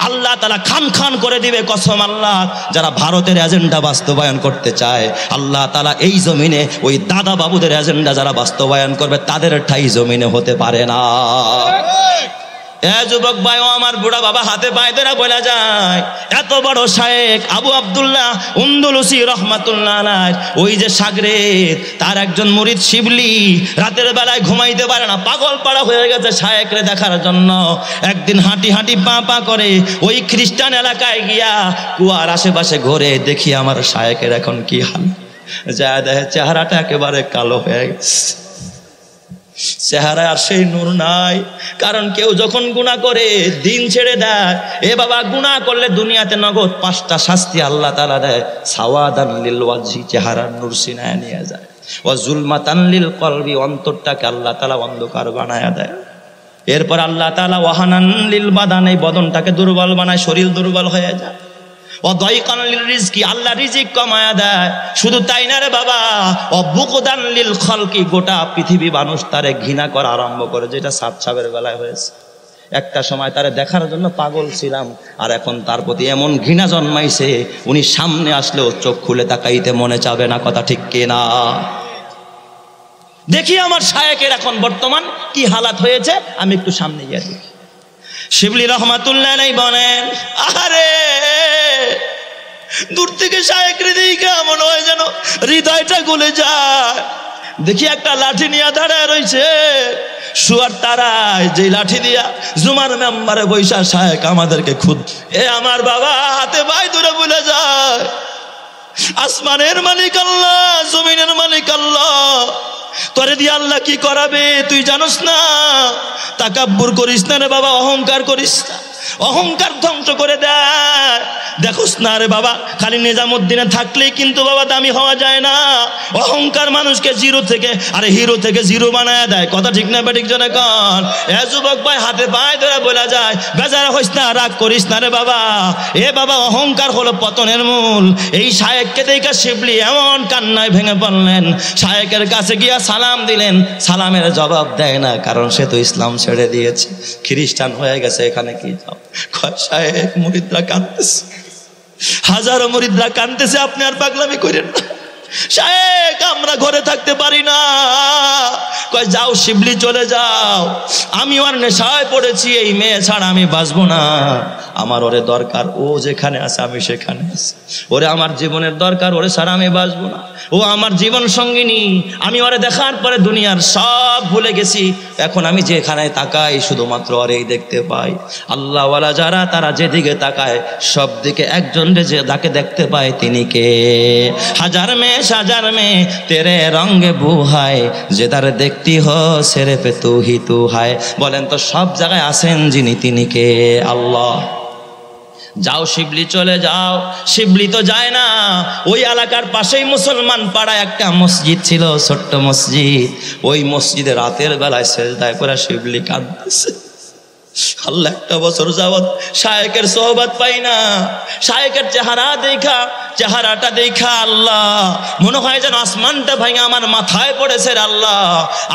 আল্লাহ তাআলা খান খান করে দিবে। কসম আল্লাহ, যারা ভারতের এজেন্ডা বাস্তবায়ন করতে চায়, আল্লাহ তাআলা এই জমিনে ওই দাদা বাবুদের এজেন্ডা যারা বাস্তবায়ন করবে, তাদের ঠাই জমিনে হতে পারে না। এ যুবক ভাই, ও আমার বুড়া বাবা, হাতে পায়ে ধরে বলা যায়, এত বড় শায়েখ আবু আব্দুল্লাহ আন্দলুসি রহমাতুল্লাহ আলাইহি, ওই যে শাগরেদ, তার একজন মুরিদ শিবলি রাতের বেলায় ঘুমাইতে পারে না, পাগল পাড়া হয়ে গেছে শায়েখরে দেখার জন্য। একদিন হাঁটি হাঁটি পা পা করে ওই খ্রিস্টান এলাকায় গিয়া কুয়ার আশেপাশে ঘুরে, দেখি আমার শায়েখের এখন কি হাল। যা দেখে চেহারাটা একেবারে কালো হয়ে গেছে, চেহারায় আর সেই নূর নাই। কারণ কেউ যখন গুনাহ করে দিন ছেড়ে দেয়, এ বাবা গুনাহ করলে দুনিয়াতে নগদ 5টা শাস্তি আল্লাহ তাআলা দেয়। সাওয়াদান লিল ওয়াজহি, চেহারার নূর সিনায় নিয়ে যায়। ওয়া জুলমাতান লিল কলবি, অন্তরটাকে আল্লাহ তাআলা অন্ধকার বানায়া দেয়। এরপর আল্লাহ তাআলা ওয়াহানান লিল বাদান, এই বদনটাকে দুর্বল বানায়, শরীর দুর্বল হয়ে যায়। ও দাইকান লিল রিজকি, আল্লাহ রিজিক কমায়া দেয়। শুধু তাই না রে বাবা, ও বুকদান লিল খালকি, গোটা পৃথিবী মানুষ তারে ঘৃণা করা আরম্ভ করে, যেটা সাত সাবের বেলায় হয়েছে। একটা সময় তারে দেখার জন্য পাগল ছিলাম, আর এখন তার প্রতি এমন ঘৃণা জন্মাইছে, উনি সামনে আসলেও চোখ খুলে তাকাইতে মনে চাবে না। কথা ঠিক কিনা? দেখি আমার শায়েকের এখন বর্তমান কি হালাত হয়েছে, আমি একটু সামনে গিয়ে দেখি। শিবলি রহমাতুল্লাহ আলাইহি বলেন, আরে দূর থেকে শায়েকের দিকে মনে হয় যেন হৃদয়টা গলে যায়। দেখি একটা লাঠি নিয়ে দাঁড়ায় রয়েছে, শুয়ার তারায় যে লাঠি দিয়া জুমার মেম্বারে বৈশা শায়েক আমাদেরকে খুদ। এ আমার বাবা হাতে ভাই দূরে বলে যায়, আসমানের মালিক আল্লাহ, জমিনের মালিক আল্লাহ, তোরে দিয়ে আল্লাহ কি করাবে তুই জানোস না? তাকাব্বুর করিস না রে বাবা, অহংকার করিস না, অহংকার ধ্বংস করে দেয়। দেখোস না রে বাবা, খালি নিজামুদ্দিনে থাকলেই কিন্তু বাবা দামি হওয়া যায় না। অহংকার মানুষকে জিরো থেকে, আরে হিরো থেকে জিরো বানায় দেয়। কথা ঠিক না বেঠিক জনে কন? এ যুবক ভাই হাতে পায়ে ধরে বলা যায়, বেজার হইস না, রাগ করিস না রে বাবা। এ বাবা অহংকার হলো পতনের মূল। এই শায়েককে দেখে শিবলি এমন কান্নায় ভেঙে পড়লেন, শায়েকের কাছে গিয়া সালাম দিলেন, সালামের জবাব দেয় না, কারণ সে তো ইসলাম ছেড়ে দিয়েছে, খ্রিস্টান হয়ে গেছে। এখানে কি যাও? শায়েক মুরিদরা কাঁদতেছে, হাজারো মুরিদরা কাঁদতেছে, আপনি আর পাগলামি করেন না। শায়েক আমরা ঘরে থাকতে পারি না। কয় যাও শিবলি চলে যাও, আমি ওর নেশায় পড়েছি, এই মেয়ে ছাড়া আমি বাঁচবো না। আমার ওরে দরকার, ও যেখানে আছে আমি সেখানে আছি। ওরে আমার জীবনের দরকার, ওরে ছাড়া আমি বাঁচবো না। ও আমার জীবন সঙ্গিনী, আমি ওরে দেখার পরে দুনিয়ার সব ভুলে গেছি। এখন আমি যেখানে তাকাই শুধুমাত্র ওরেই দেখতে পাই। আল্লাহওয়ালা যারা, তারা যেদিকে তাকায় সব দিকে একজন যে যাকে দেখতে পায় তিনি কে? হাজার মেয়ে সাজার মেয়ে তেরে রঙে বুহায়, যে তার দেখতি হো সেরে পে তু হি তু হায়। বলেন তো সব জায়গায় আছেন যিনি, তিনি কে? আল্লাহ। যাও শিবলি চলে যাও। শিবলি তো যায় না, ওই এলাকার পাশেই মুসলমান পাড়ায় একটা মসজিদ ছিল, ছোট্ট মসজিদ। ওই মসজিদে রাতের বেলায় সেজদায় করে শিবলি কাঁদতেছে। আল্লাহ, একটা বছর যাবত শায়েকের সোহবত পাই না। শায়েকের চেহারাটা দেখা আল্লাহ মনে হয় যেন আসমানটা ভাঙে আমার মাথায় পড়েছে। আল্লাহ,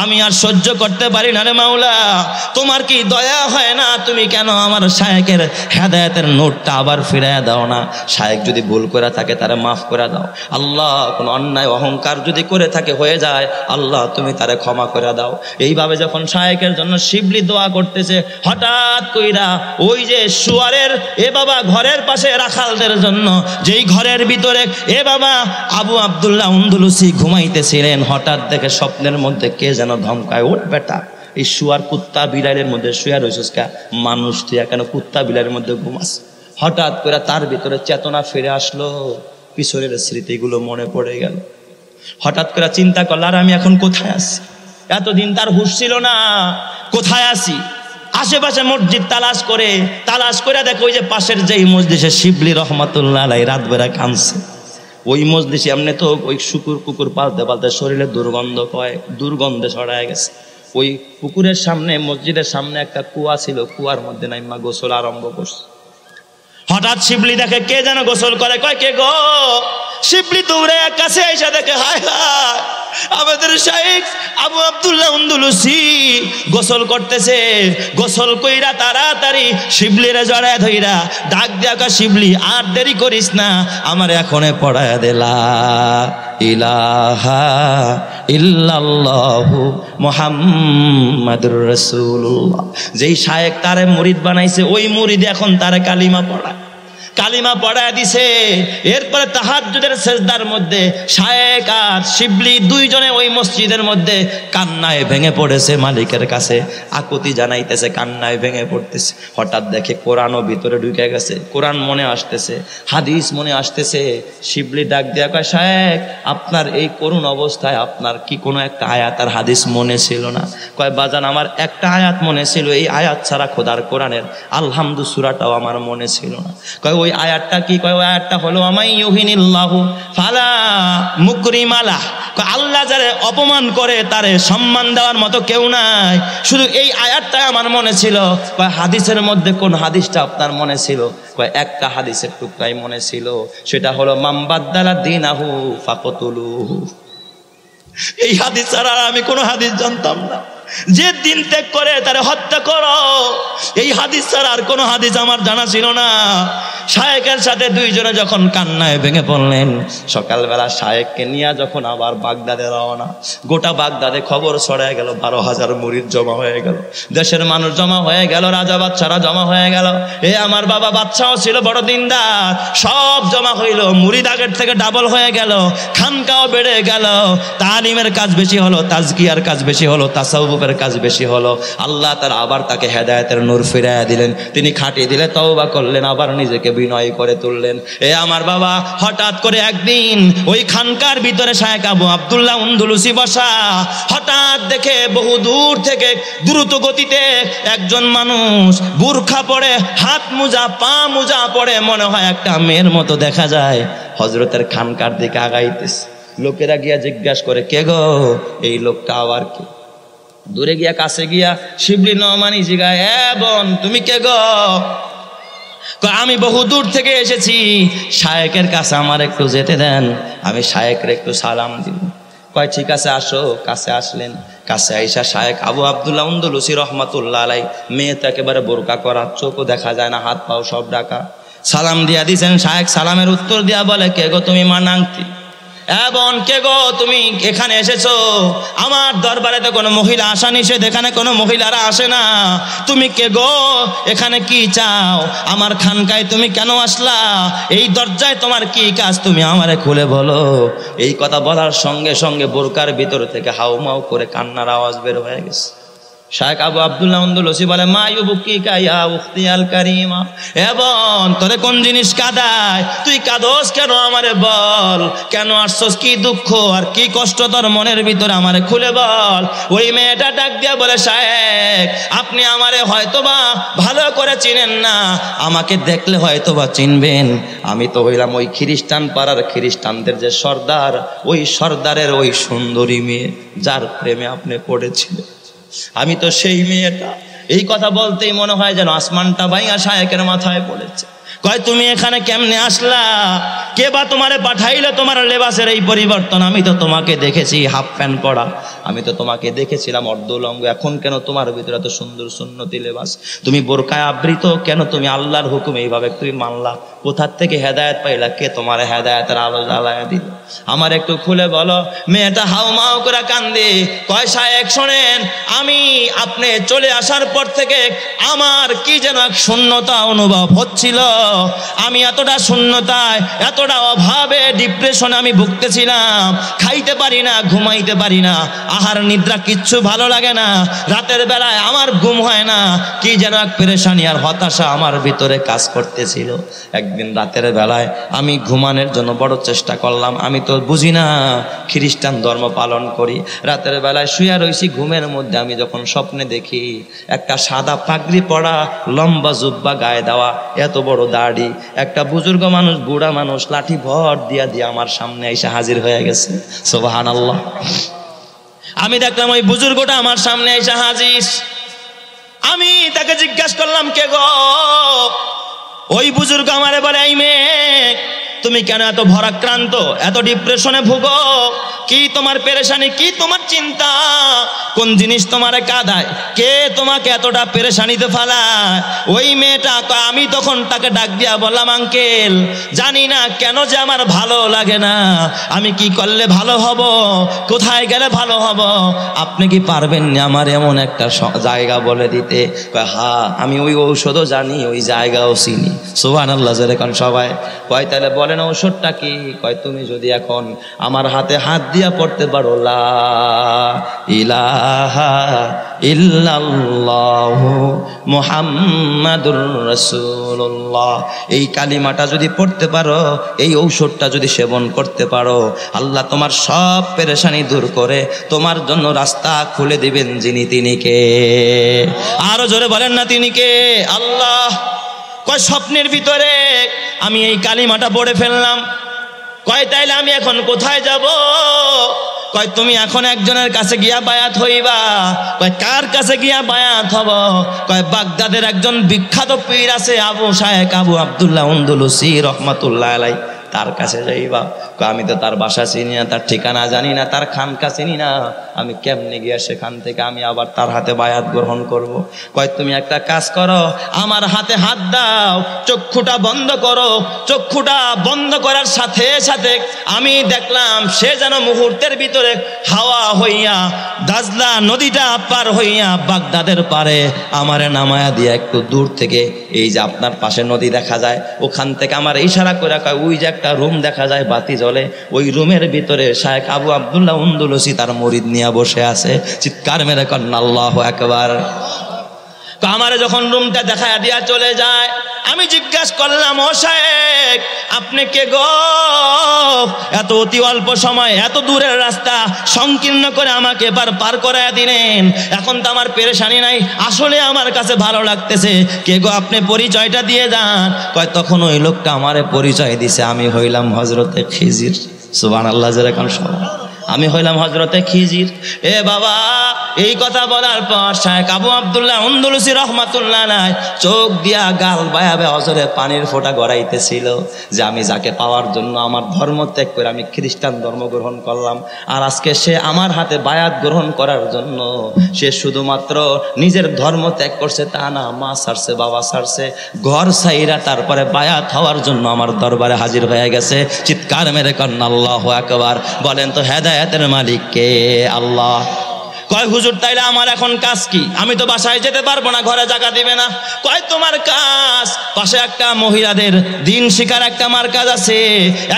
আমি আর সহ্য করতে পারি না রে মাওলা, তোমার কি দয়া হয় না? তুমি কেন আমার শায়েকের হেদায়েতের নোটটা আবার ফিরাইয়া দাও না? শায়েক যদি ভুল করে থাকে তারে মাফ করে দাও আল্লাহ। কোনো অন্যায় অহংকার যদি করে থাকে হয়ে যায় আল্লাহ, তুমি তারে ক্ষমা করে দাও। এইভাবে যখন শায়েকের জন্য শিবলি দোয়া করতেছে, হঠাৎ কইরা ওই যে শুয়ারের এ বাবা ঘরের পাশে রাখালদের জন্য, যেই ঘরের ভিতরে এ বাবা আবু আব্দুল্লাহ আন্দলুসি ঘুমাইতেছিলেন, হঠাৎ দেখে স্বপ্নের মধ্যে কে যেন ধমকায়, ওঠ বেটা, এই শুয়ার কুত্তা বিড়ালের মধ্যে শুয়া রয়েছিস কা? মানুষ তুই কেন কুত্তা বিড়ালের মধ্যে ঘুমাস? হঠাৎ করে তার ভিতরে চেতনা ফিরে আসলো, পিছনের স্মৃতিগুলো মনে পড়ে গেল। হঠাৎ করে চিন্তা করল, আর আমি এখন কোথায় আছি? এতদিন তার হুঁশ ছিল না, কোথায় আছি? আশেপাশে মসজিদ তালাশ করে দেখো ওই যে পাশের যেই মসজিদে শিবলি রহমাতুল্লাহ আলাইহি রাত বেলা কাঁদছে। ওই মসজিদে এমনি তো ওই কুকুর পালতে পালতে শরীরে দুর্গন্ধে ছড়ায় গেছে। ওই পুকুরের সামনে, মসজিদের সামনে একটা কুয়া ছিল, কুয়ার মধ্যে নাইমা গোসল আরম্ভ করছে। হঠাৎ শিবলি দেখে কে যেন গোসল করে, কয় কে গো? শিবলি দৌড়ে কাছে এসে দেখে, হায় হায়, আমাদের শায়েখ আবু আব্দুল্লাহ আন্দলুসি গোসল করতেছে। গোসল কইরা তাড়াতাড়ি শিবলিরে জড়ায় ধইরা ডাক দিয়া, শিবলি আর দেরি করিস না, আমার এখনে পড়ায়া দিলা ইলাহা ইল্লাল্লাহু মুহাম্মাদুর রাসূলুল্লাহ। যেই শায়েখ তারে মুরিদ বানাইছে, ওই মুরিদ এখন তারে কালিমা পড়ায়। কালিমা পড়ায় দিছে। এরপরে তাহাজ্জুদের সেজদার মধ্যে শায়েখ আর শিবলি দুইজনে ওই মসজিদের মধ্যে কান্নায় ভেঙে পড়েছে, মালিকের কাছে আকুতি জানাইতেছে, কান্নায় ভেঙে পড়তেছে। হঠাৎ দেখে কোরআনও ভিতরে ঢুকে গেছে, কোরআন মনে আসতেছে, হাদিস মনে আসতেছে। শিবলি ডাক দেয়া কয়, শায়েখ আপনার এই করুণ অবস্থায় আপনার কি কোনো একটা আয়াত আর হাদিস মনে ছিল না? কয় বাজান আমার একটা আয়াত মনে ছিল, এই আয়াত ছাড়া খোদার কোরআনের আলহামদু সূরাটাও আমার মনে ছিল না। কয় ওই আয়াতটা কি? কয় ওই আয়াতটা হলো আমাই ইউহিনিল্লাহু ফালা মুকরিমালা। কয় আল্লাহ যারে অপমান করে তারে সম্মান দেওয়ার মতো কেউ নাই, শুধু এই আয়াতটা আমার মনে ছিল। কয় হাদিসের মধ্যে কোন হাদিসটা আপনার মনে ছিল? কয় একটা হাদিসের টুকরাই মনে ছিল, সেটা হলো মামবাদ্দালা দিনাহু ফাকতুলুহু। এই হাদিস ছাড়া আমি কোনো হাদিস জানতাম না, যে দিন ত্যাগ করে তারে হত্যা করো, এই হাদিস ছাড়া আর কোনো হাদিস আমার জানা ছিল না। শায়েকের সাথে দুইজনে যখন কান্নায় ভেঙে পড়লেন, সকালবেলা শায়েককে নিয়ে যখন আবার বাগদাদে রওনা, গোটা বাগদাদে খবর ছড়ায় গেল, 12,000 মুরিদ জমা হয়ে গেল, দেশের মানুষ জমা হয়ে গেল, রাজা বাদশারা জমা হয়ে গেল। এ আমার বাবা বাদশাও ছিল বড় দিনদার, সব জমা হইল, মুরিদ আগের থেকে ডাবল হয়ে গেল, খানকাও বেড়ে গেল, তালিমের কাজ বেশি হলো, তাজকিয়ার কাজ বেশি হলো, তাসাউফের কাজ বেশি হলো। আল্লাহ তাআলা আবার তাকে হেদায়েতের নূর ফিরাইয়া দিলেন, তিনি খাটিয়ে দিলে তওবা করলেন, আবার নিজেকে বিনয় করে তুললেন। এ আমার বাবা, হঠাৎ করে একদিন ওই খানকার ভিতরে শায়েখ আবু আব্দুল্লাহ উন্দুলুসি বসা, হঠাৎ দেখে বহু দূর থেকে দ্রুত গতিতে একজন মানুষ বুরখা পরে, হাত মোজা পা মোজা পরে, মনে হয় একটা মেয়ের মতো দেখা যায়, হযরতের খানকার দিকে আগাইতেছে। লোকেরা গিয়া জিজ্ঞাসা করে, কে গো? এই লোকটা আবার কে? দূরে গিয়া কাছে গিয়া শিবলি নোমানি জিগায়, এ বোন তুমি কে গো? আমি বহু দূর থেকে এসেছি, শায়েকের কাছে আমার একটু যেতে দেন, আমি শায়েকের একটু সালাম দিব। কয় ঠিক আছে আসো। কাছে আসলেন, কাছে আইসা শায়েখ আবু আব্দুল্লাহ উন্দুলুসি রহমাতুল্লাহ আলাই, মেয়ে তো একেবারে বোরকা করা, চোখও দেখা যায় না, হাত পাও সব ঢাকা, সালাম দিয়া দিয়েছেন। শায়েখ সালামের উত্তর দিয়া বলে, কে গো তুমি? মা নাংতি। এবং কে গো তুমি এখানে এসেছো? আমার দরবারে তো কোনো মহিলা আসা নিষেধ, এখানে কোনো মহিলারা আসে না, তুমি কে গো? এখানে কি চাও? আমার খানকায় তুমি কেন আসলা? এই দরজায় তোমার কি কাজ? তুমি আমারে খুলে বলো। এই কথা বলার সঙ্গে সঙ্গে বোরকার ভিতর থেকে হাউমাউ করে কান্নার আওয়াজ বের হয়ে গেছে। শায়েখ আবু আব্দুল্লাহ উন্দুলুসি বলে, মা ইউবকিকা ইয়া উখতি আল কারিমা, এবং তোরে কোন জিনিস কাঁদায়? তুই কাঁদোস কেন? আমারে বল, কেন আসছস? কি দুঃখ আর কি কষ্ট তোর মনের ভিতরে? আমারে খুলে বল। ওই মেয়েটা ডাক দিয়া বলে, শায়েখ আপনি আমারে হয়তোবা ভালো করে চিনেন না, আমাকে দেখলে হয়তোবা চিনবেন, আমি তো হইলাম ওই খ্রিস্টান পাড়ার খ্রিস্টানদের যে সর্দার, ওই সর্দারের ওই সুন্দরী মেয়ে যার প্রেমে আপনি পড়েছিলেন, আমি তো সেই মেয়েটা। এই কথা বলতেই মনে হয় যেন আসমানটা ভাইয়া শায়েকের মাথায় পড়েছে। কয় তুমি এখানে কেমনে আসলা? কে বা তোমারে পাঠাইলো? তোমার লেবাসের এই পরিবর্তন? আমি তো তোমাকে দেখেছি হাফ প্যান্ট পরা, আমি তো তোমাকে দেখেছিলাম অর্ধলঙ্গ, এখন কেন তোমার ভিতরে এত সুন্দর সুন্নতি লেবাস? তুমি বোরকায় আবৃত কেন? তুমি আল্লাহর হুকুম এইভাবে তুমি মানলা, কোথার থেকে হেদায়েত পাইলা? কে তোমার হেদায়েতের আলো জ্বালায়া দিল? আমার একটু খুলে বলো। মেয়েটা হাউমাউ করে কান্দে। কয় শায়েখ শোনেন, আমি আপনি চলে আসার পর থেকে আমার কি যেন এক শূন্যতা অনুভব হচ্ছিল, আমি এতটা শূন্যতায়, এতটা অভাবে, ডিপ্রেশনে আমি ভুগতেছিলাম, খাইতে পারি না, ঘুমাইতে পারি না, আহার নিদ্রা কিচ্ছু ভালো লাগে না, রাতের বেলায় আমার ঘুম হয় না, কি যেন এক পেরেশানি আর হতাশা আমার ভিতরে কাজ করতেছিল। একদিন রাতের বেলায় আমি ঘুমানোর জন্য বড় চেষ্টা করলাম, আমি তো বুঝি না, খ্রিস্টান ধর্ম পালন করি, রাতের বেলায় শুয়ে রয়েছি, ঘুমের মধ্যে আমি যখন স্বপ্নে দেখি একটা সাদা পাগড়ি পরা, লম্বা জুব্বা গায়ে দেওয়া, এত বড় দাড়ি, একটা বুজুর্গ মানুষ, বুড়া মানুষ, লাঠি ভর দিয়া দিয়া আমার সামনে এসে হাজির হয়ে গেছে। সুবহানাল্লাহ। আমি দেখলাম ওই বুজুর্গটা আমার সামনে এসে হাজির। আমি তাকে জিজ্ঞাসা করলাম, কে গো? ওই বুজুর্গ আমারে বলে, এই মেয়ে তুমি কেন এত ভরাক্রান্ত, এত ডিপ্রেশনে ভুগো? কি তোমার পেরেশানি, কি তোমার চিন্তা, কোন জিনিস তোমারে কাঁদায়, কে তোমাকে এতটা পেরেশানিতে ফেলায়? ওই মেয়েটা, আমি তখন তাকে ডাক দিয়া বললাম, আঙ্কেল জানি না কেন যে আমার ভালো লাগে না, আমি কি করলে ভালো হব, কোথায় গেলে ভালো হব, আপনি কি পারবেন না আমার এমন একটা জায়গা বলে দিতে? হ্যাঁ আমি ওই ঔষধও জানি, ওই জায়গাও চিনি। সুবহানাল্লাহ যেরকম সবাই কয়, তাহলে বলেন ঔষধটা কি? কয় তুমি যদি এখন আমার হাতে হাত দিয়া পড়তে পারো, লা ইলাহা ইল্লাল্লাহু মুহাম্মাদুর রাসূলুল্লাহ, এই কালিমাটা যদি পড়তে পারো, এই ঔষধটা যদি সেবন করতে পারো, আল্লাহ তোমার সব পেরেশানি দূর করে তোমার জন্য রাস্তা খুলে দিবেন। যিনি তিনি কে? আরো জোরে বলেন না, তিনি কে? আল্লাহ। কয় স্বপ্নের ভিতরে আমি এই কালিমাটা পড়ে ফেললাম। কয় তাইলে আমি এখন কোথায় যাব? কয় তুমি এখন একজনের কাছে গিয়া বায়াত হইবা। কয় কার কাছে গিয়া বায়াত হব? কয় বাগদাদের একজন বিখ্যাত পীর আছে, আবু শায়েখ আবু আব্দুল্লাহ উন্দুলুসি রহমাতুল্লাহ আলাই, তার কাছে যাইবা। আমি তো তার বাসা চিনি না, তার ঠিকানা জানি না, তার খানকা চিনি না, আমি কেমনে গিয়া সেখান থেকে আমি আবার তার হাতে বায়াত গ্রহণ করব? কয় তুমি একটা কাজ করো, আমার হাতে হাত দাও, চক্ষুটা বন্ধ করো। চক্ষুটা বন্ধ করার সাথে সাথে আমি দেখলাম সে যেন মুহূর্তের ভিতরে হাওয়া হইয়া দাজলা নদীটা পার হইয়া বাগদাদের পারে আমারে নামায়া দিয়া একটু দূর থেকে, এই যে আপনার পাশে নদী দেখা যায়, ওখান থেকে আমার ইশারা করে কয় ওই যে একটা রুম দেখা যায় বাতি জ্বলে, ওই রুমের ভিতরে শায়েখ আবু আব্দুল্লাহ উন্দুলুসি তার মুরিদ নিয়ে বসে আছে। চিৎকার মেরে কন্না আল্লাহু আকবার। আমারে যখন রুমটা দেখা দিয়া চলে যায়, আমি জিজ্ঞাসা করলাম, ও শায়েখ আপনি কে গো? এত অতি অল্প সময় এত দূরের রাস্তা সংকীর্ণ করে আমাকে পার করায় দিলেন, এখন তো আমার পেরেশানি নাই, আসলে আমার কাছে ভালো লাগতেছে, কে গো আপনি পরিচয়টা দিয়ে যান। কয় তখন ওই লোকটা আমারে পরিচয় দিছে, আমি হইলাম হযরতে খিজির। সুবহানাল্লাহ যেরকম সবাই, আমি হইলাম হযরতে খিজির। এ বাবা, এই কথা বলার পর শায়েখ আবু আব্দুল্লাহ উন্দুলুসি রাহমাতুল্লাহ আলাইহি চোখ দিয়া গাল বায়াবে অজরে পানির ফোঁটা গড়াইতেছিল যে আমি যাকে পাওয়ার জন্য আমার ধর্ম ত্যাগ করে আমি খ্রিস্টান ধর্ম গ্রহণ করলাম, আর আজকে সে আমার হাতে বায়াত গ্রহণ করার জন্য সে শুধুমাত্র নিজের ধর্ম ত্যাগ করছে তা না, মা ছাড়ছে, বাবা ছাড়ছে, ঘর ছাইরা তারপরে বায়াত হওয়ার জন্য আমার দরবারে হাজির হয়ে গেছে। চিৎকার মেরে কন্না আল্লাহু আকবার। বলেন তো হেদায়েতের মালিক কে? আল্লাহ। কয় হুজুর তাইলে আমার এখন কাজ কি? আমি তো বাসায় যেতে পারবো না, ঘরে জায়গা দিবে না। কয় তোমার কাজ, পাশে একটা মহিলাদের দিন শিখার একটা মার্কাজ আছে,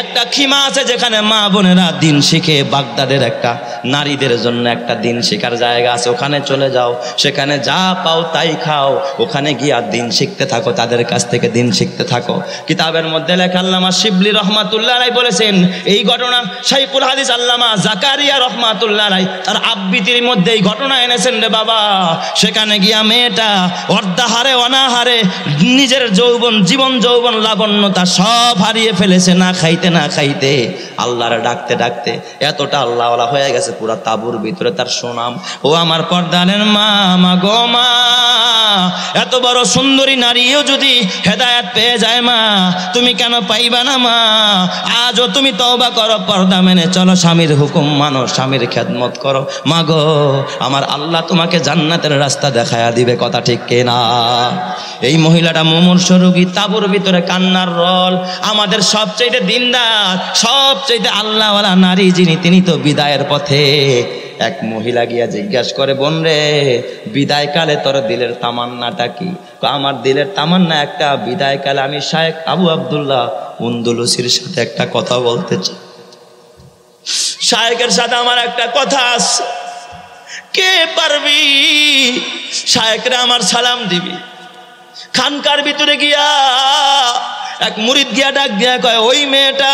একটা খিমা আছে যেখানে মা বোনেরা দিন শিখে, বাগদাদের একটা নারীদের জন্য একটা দিন শিখার জায়গা আছে, ওখানে চলে যাও, সেখানে যা পাও তাই খাও, ওখানে গিয়ে আর দিন শিখতে থাকো, তাদের কাছ থেকে দিন শিখতে থাকো। কিতাবের মধ্যে লেখা আল্লামা শিবলি রহমাতুল্লাহ আলাইহি বলেছেন এই ঘটনা, শাইখুল হাদিস আল্লামা জাকারিয়া রহমাতুল্লাহ আলাইহি তার আবৃত্তির মধ্যে এই ঘটনা এনেছেন রে বাবা। সেখানে গিয়া মেয়েটা অর্ধাহারে অনাহারে নিজের যৌবন, জীবন যৌবন, লাবণ্যতা সব হারিয়ে ফেলেছে, না খাইতে না খাইতে, আল্লাহরে ডাকতে ডাকতে এতটা আল্লাহওয়ালা হয়ে গেছে, পুরা তাবুর ভিতরে তার সুনাম। ও আমার পর্দানের মা, মা গো মা, এত বড় সুন্দরী নারীও যদি হেদায়েত পেয়ে যায় মা, তুমি কেন পাইবা না মা? আজও তুমি তওবা করো, পর্দা মেনে চলো, স্বামীর হুকুম মানো, স্বামীর খেদমত করো। মা গো, আমার আল্লাহ তোমাকে জান্নাতের রাস্তা দেখায়া দিবে, কথা ঠিক কিনা? এই মহিলাটা মুমূর্ষ রোগী, তাবুর ভিতরে কান্নার রল। আমাদের সবচেয়ে দিনদার, সবচেয়ে আল্লাহওয়ালা নারী যিনি, তিনি তো বিদায়ের পথে। এক মহিলা গিয়া জিজ্ঞাসা করে, বোন রে, বিদায়কালে তোর দিলের তামান্নাটা কি? আমার দিলের তামান্না একটা, বিদায়কালে আমি শায়েখ আবু আব্দুল্লাহ উন্দুলুসির সাথে একটা কথা বলতে চাই, শায়েখের সাথে আমার একটা কথা আছে, কে পারবি শায়েখরে আমার সালাম দিবি? খানকার ভিতরে গিয়া এক মুরিদ গিয়া ডাক দিয়া কয়, ওই মেয়েটা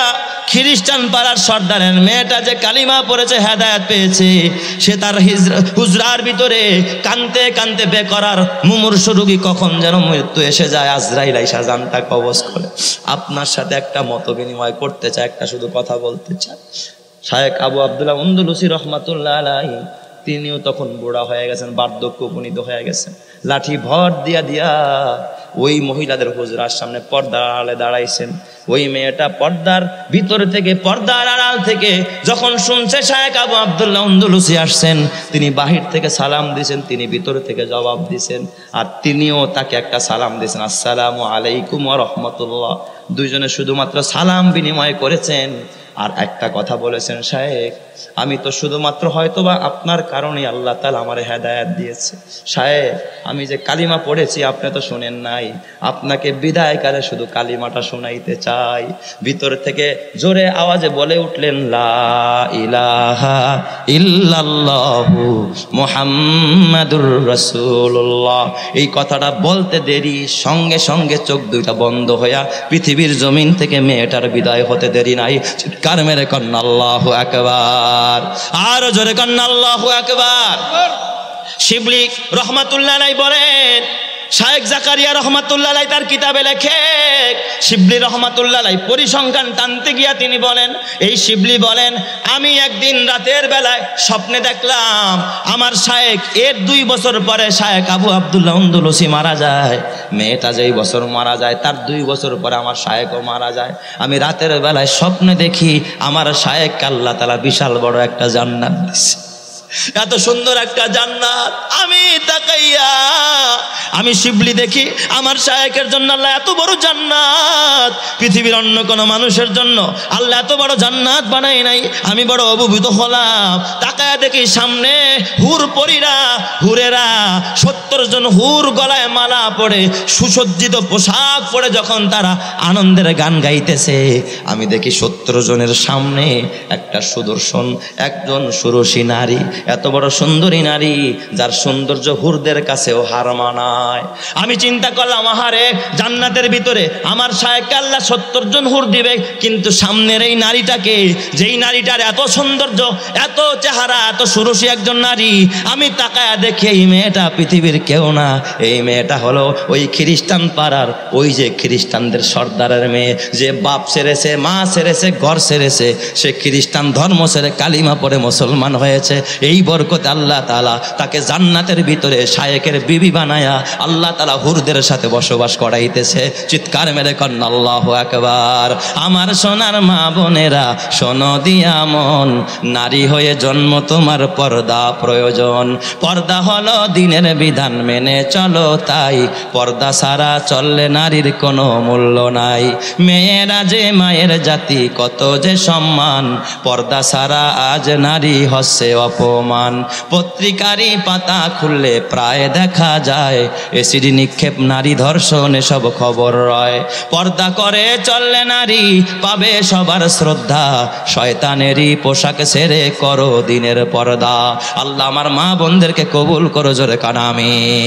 খ্রিস্টান পাড়ার সর্দারের মেয়েটা যে কালিমা পড়েছে, হেদায়েত পেয়েছে, সে তার হুজরার ভিতরে কানতে কানতে বেকরার মুমূর্ষ রোগী, কখন যেন মৃত্যু এসে যায়, আজরাইল আইসা জানটা কবজ করে। আপনার সাথে একটা মত বিনিময় করতে চায়, একটা শুধু কথা বলতে চায়। শায়েখ আবু আব্দুল্লাহ উন্দুলুসি রহমাতুল্লাহ আলাইহি তিনিও তখন বুড়া হয়ে গেছেন, বার্ধক্য উপনীত হয়ে গেছেন। লাঠি ভর দিয়া দিয়া ওই মহিলাদের হুজরার সামনে পর্দার আড়ালে দাঁড়াইছেন। ওই মেয়েটা পর্দার ভিতর থেকে, পর্দার আড়াল থেকে যখন শুনছে শায়েখ আবু আব্দুল্লাহ আন্দলুসি আসছেন, তিনি বাহির থেকে সালাম দিয়েছেন, তিনি ভিতর থেকে জবাব দিয়েছেন, আর তিনিও তাকে একটা সালাম দিয়েছেন, আসসালামু আলাইকুম ওয়া রাহমাতুল্লাহ। দুইজনে শুধুমাত্র সালাম বিনিময় করেছেন আর একটা কথা বলেছেন, শায়েখ আমি তো শুধুমাত্র হয়তোবা আপনার কারণেই আল্লাহ তাআলা আমারে হেদায়েত দিয়েছে। শায়েখ আমি যে কালিমা পড়েছি আপনি তো শোনেন নাই, আপনাকে বিদায়কালে শুধু কালিমাটা শোনাইতে চাই। ভিতর থেকে জোরে আওয়াজে বলে উঠলেন, লা ইলাহা ইল্লাল্লাহু মুহাম্মাদুর রাসূলুল্লাহ। এই কথাটা বলতে দেরি, সঙ্গে সঙ্গে চোখ দুইটা বন্ধ হইয়া পৃথিবীর জমিন থেকে মেয়েটার বিদায় হতে দেরি নাই। চিৎকার মেরে কন্যা আল্লাহু আকবার, আরো জোরে কন্যা আল্লাহু আকবার। শিবলি রহমাতুল্লাহ আলাইহি বলেন, শায়েখ জাকারিয়া রহমাতুল্লাহ আলাইহি তার কিতাবে লেখে, শিবলি রহমাতুল্লাহ আলাইহি পরিসংখ্যান টানতে গিয়া তিনি বলেন, এই শিবলি বলেন, আমি একদিন রাতের বেলায় স্বপ্নে দেখলাম আমার শায়েখ এর 2 বছর পরে শায়েখ আবু আব্দুল্লাহ আন্দলুসি মারা যায়। মেয়েটা যেই বছর মারা যায় তার 2 বছর পরে আমার শায়েখও মারা যায়। আমি রাতের বেলায় স্বপ্নে দেখি আমার শায়েখকে আল্লাহ তাআলা বিশাল বড় একটা জান্নাত দিয়েছে, এত সুন্দর একটা জান্নাত। আমি তাকাইয়া আমি শিবলি দেখি আমার শায়েখের জন্য আল্লাহ এত বড় জান্নাত, পৃথিবীর অন্য কোনো মানুষের জন্য আল্লাহ এত বড় জান্নাত বানাই নাই। আমি বড় অভিভূত হলাম। তাকায়া দেখি সামনে হুর পরীরা, হুরেরা 70 জন হুর গলায় মালা পড়ে, সুসজ্জিত পোশাক পরে যখন তারা আনন্দের গান গাইতেছে, আমি দেখি 70 জনের সামনে একটা সুদর্শন, একজন সুরসী নারী, এত বড় সুন্দরী নারী যার সৌন্দর্য হুরদের কাছেও হার মানায়। আমি চিন্তা করলাম, আহারে জান্নাতের ভিতরে আমার শায়েখকে আল্লাহ 70 জন হুর দিবে, কিন্তু সামনের এই নারীটাকে, যেই নারীটার এত সৌন্দর্য, এত চেহারা, এত সুরসী একজন নারী, আমি তাকায়া দেখি এই মেয়েটা পৃথিবীর কেউ না। এই মেয়েটা হলো ওই খ্রিস্টান পাড়ার, ওই যে খ্রিস্টানদের সর্দারের মেয়ে, যে বাপ ছেড়েছে, মা ছেড়েছে, ঘর ছেড়েছে, সে খ্রিস্টান ধর্ম ছেড়ে কালিমা পড়ে মুসলমান হয়েছে। এই বরকতে আল্লাহ তাআলা তাকে জান্নাতের ভিতরে শায়েখের বিবি বানায়া আল্লাহ তাআলা হুরদের সাথে বসবাস করাইতেছে। চিৎকার মেরে কন্যা আল্লাহু আকবার। আমার সোনার মা বোনেরা শোনো দিয়া মন, নারী হয়ে জন্ম তোমার পর্দা প্রয়োজন। পর্দা হলো দিনের বিধান, মেনে চলো তাই, পর্দা ছাড়া চললে নারীর কোনো মূল্য নাই। মেয়েরা যে মায়ের জাতি, কত যে সম্মান, পর্দা ছাড়া আজ নারী হচ্ছে অপমান। পত্রিকারই পাতা খুললে প্রায় দেখা যায়, এসিড নিক্ষেপ, নারী ধর্ষণ, এসব খবর রয়। পর্দা করে চললে নারী পাবে সবার শ্রদ্ধা, শয়তানেরই পোশাক ছেড়ে করো দিনের পর্দা। আল্লাহ আমার মা বোনদেরকে কবুল করো, জোরে কান আমিন।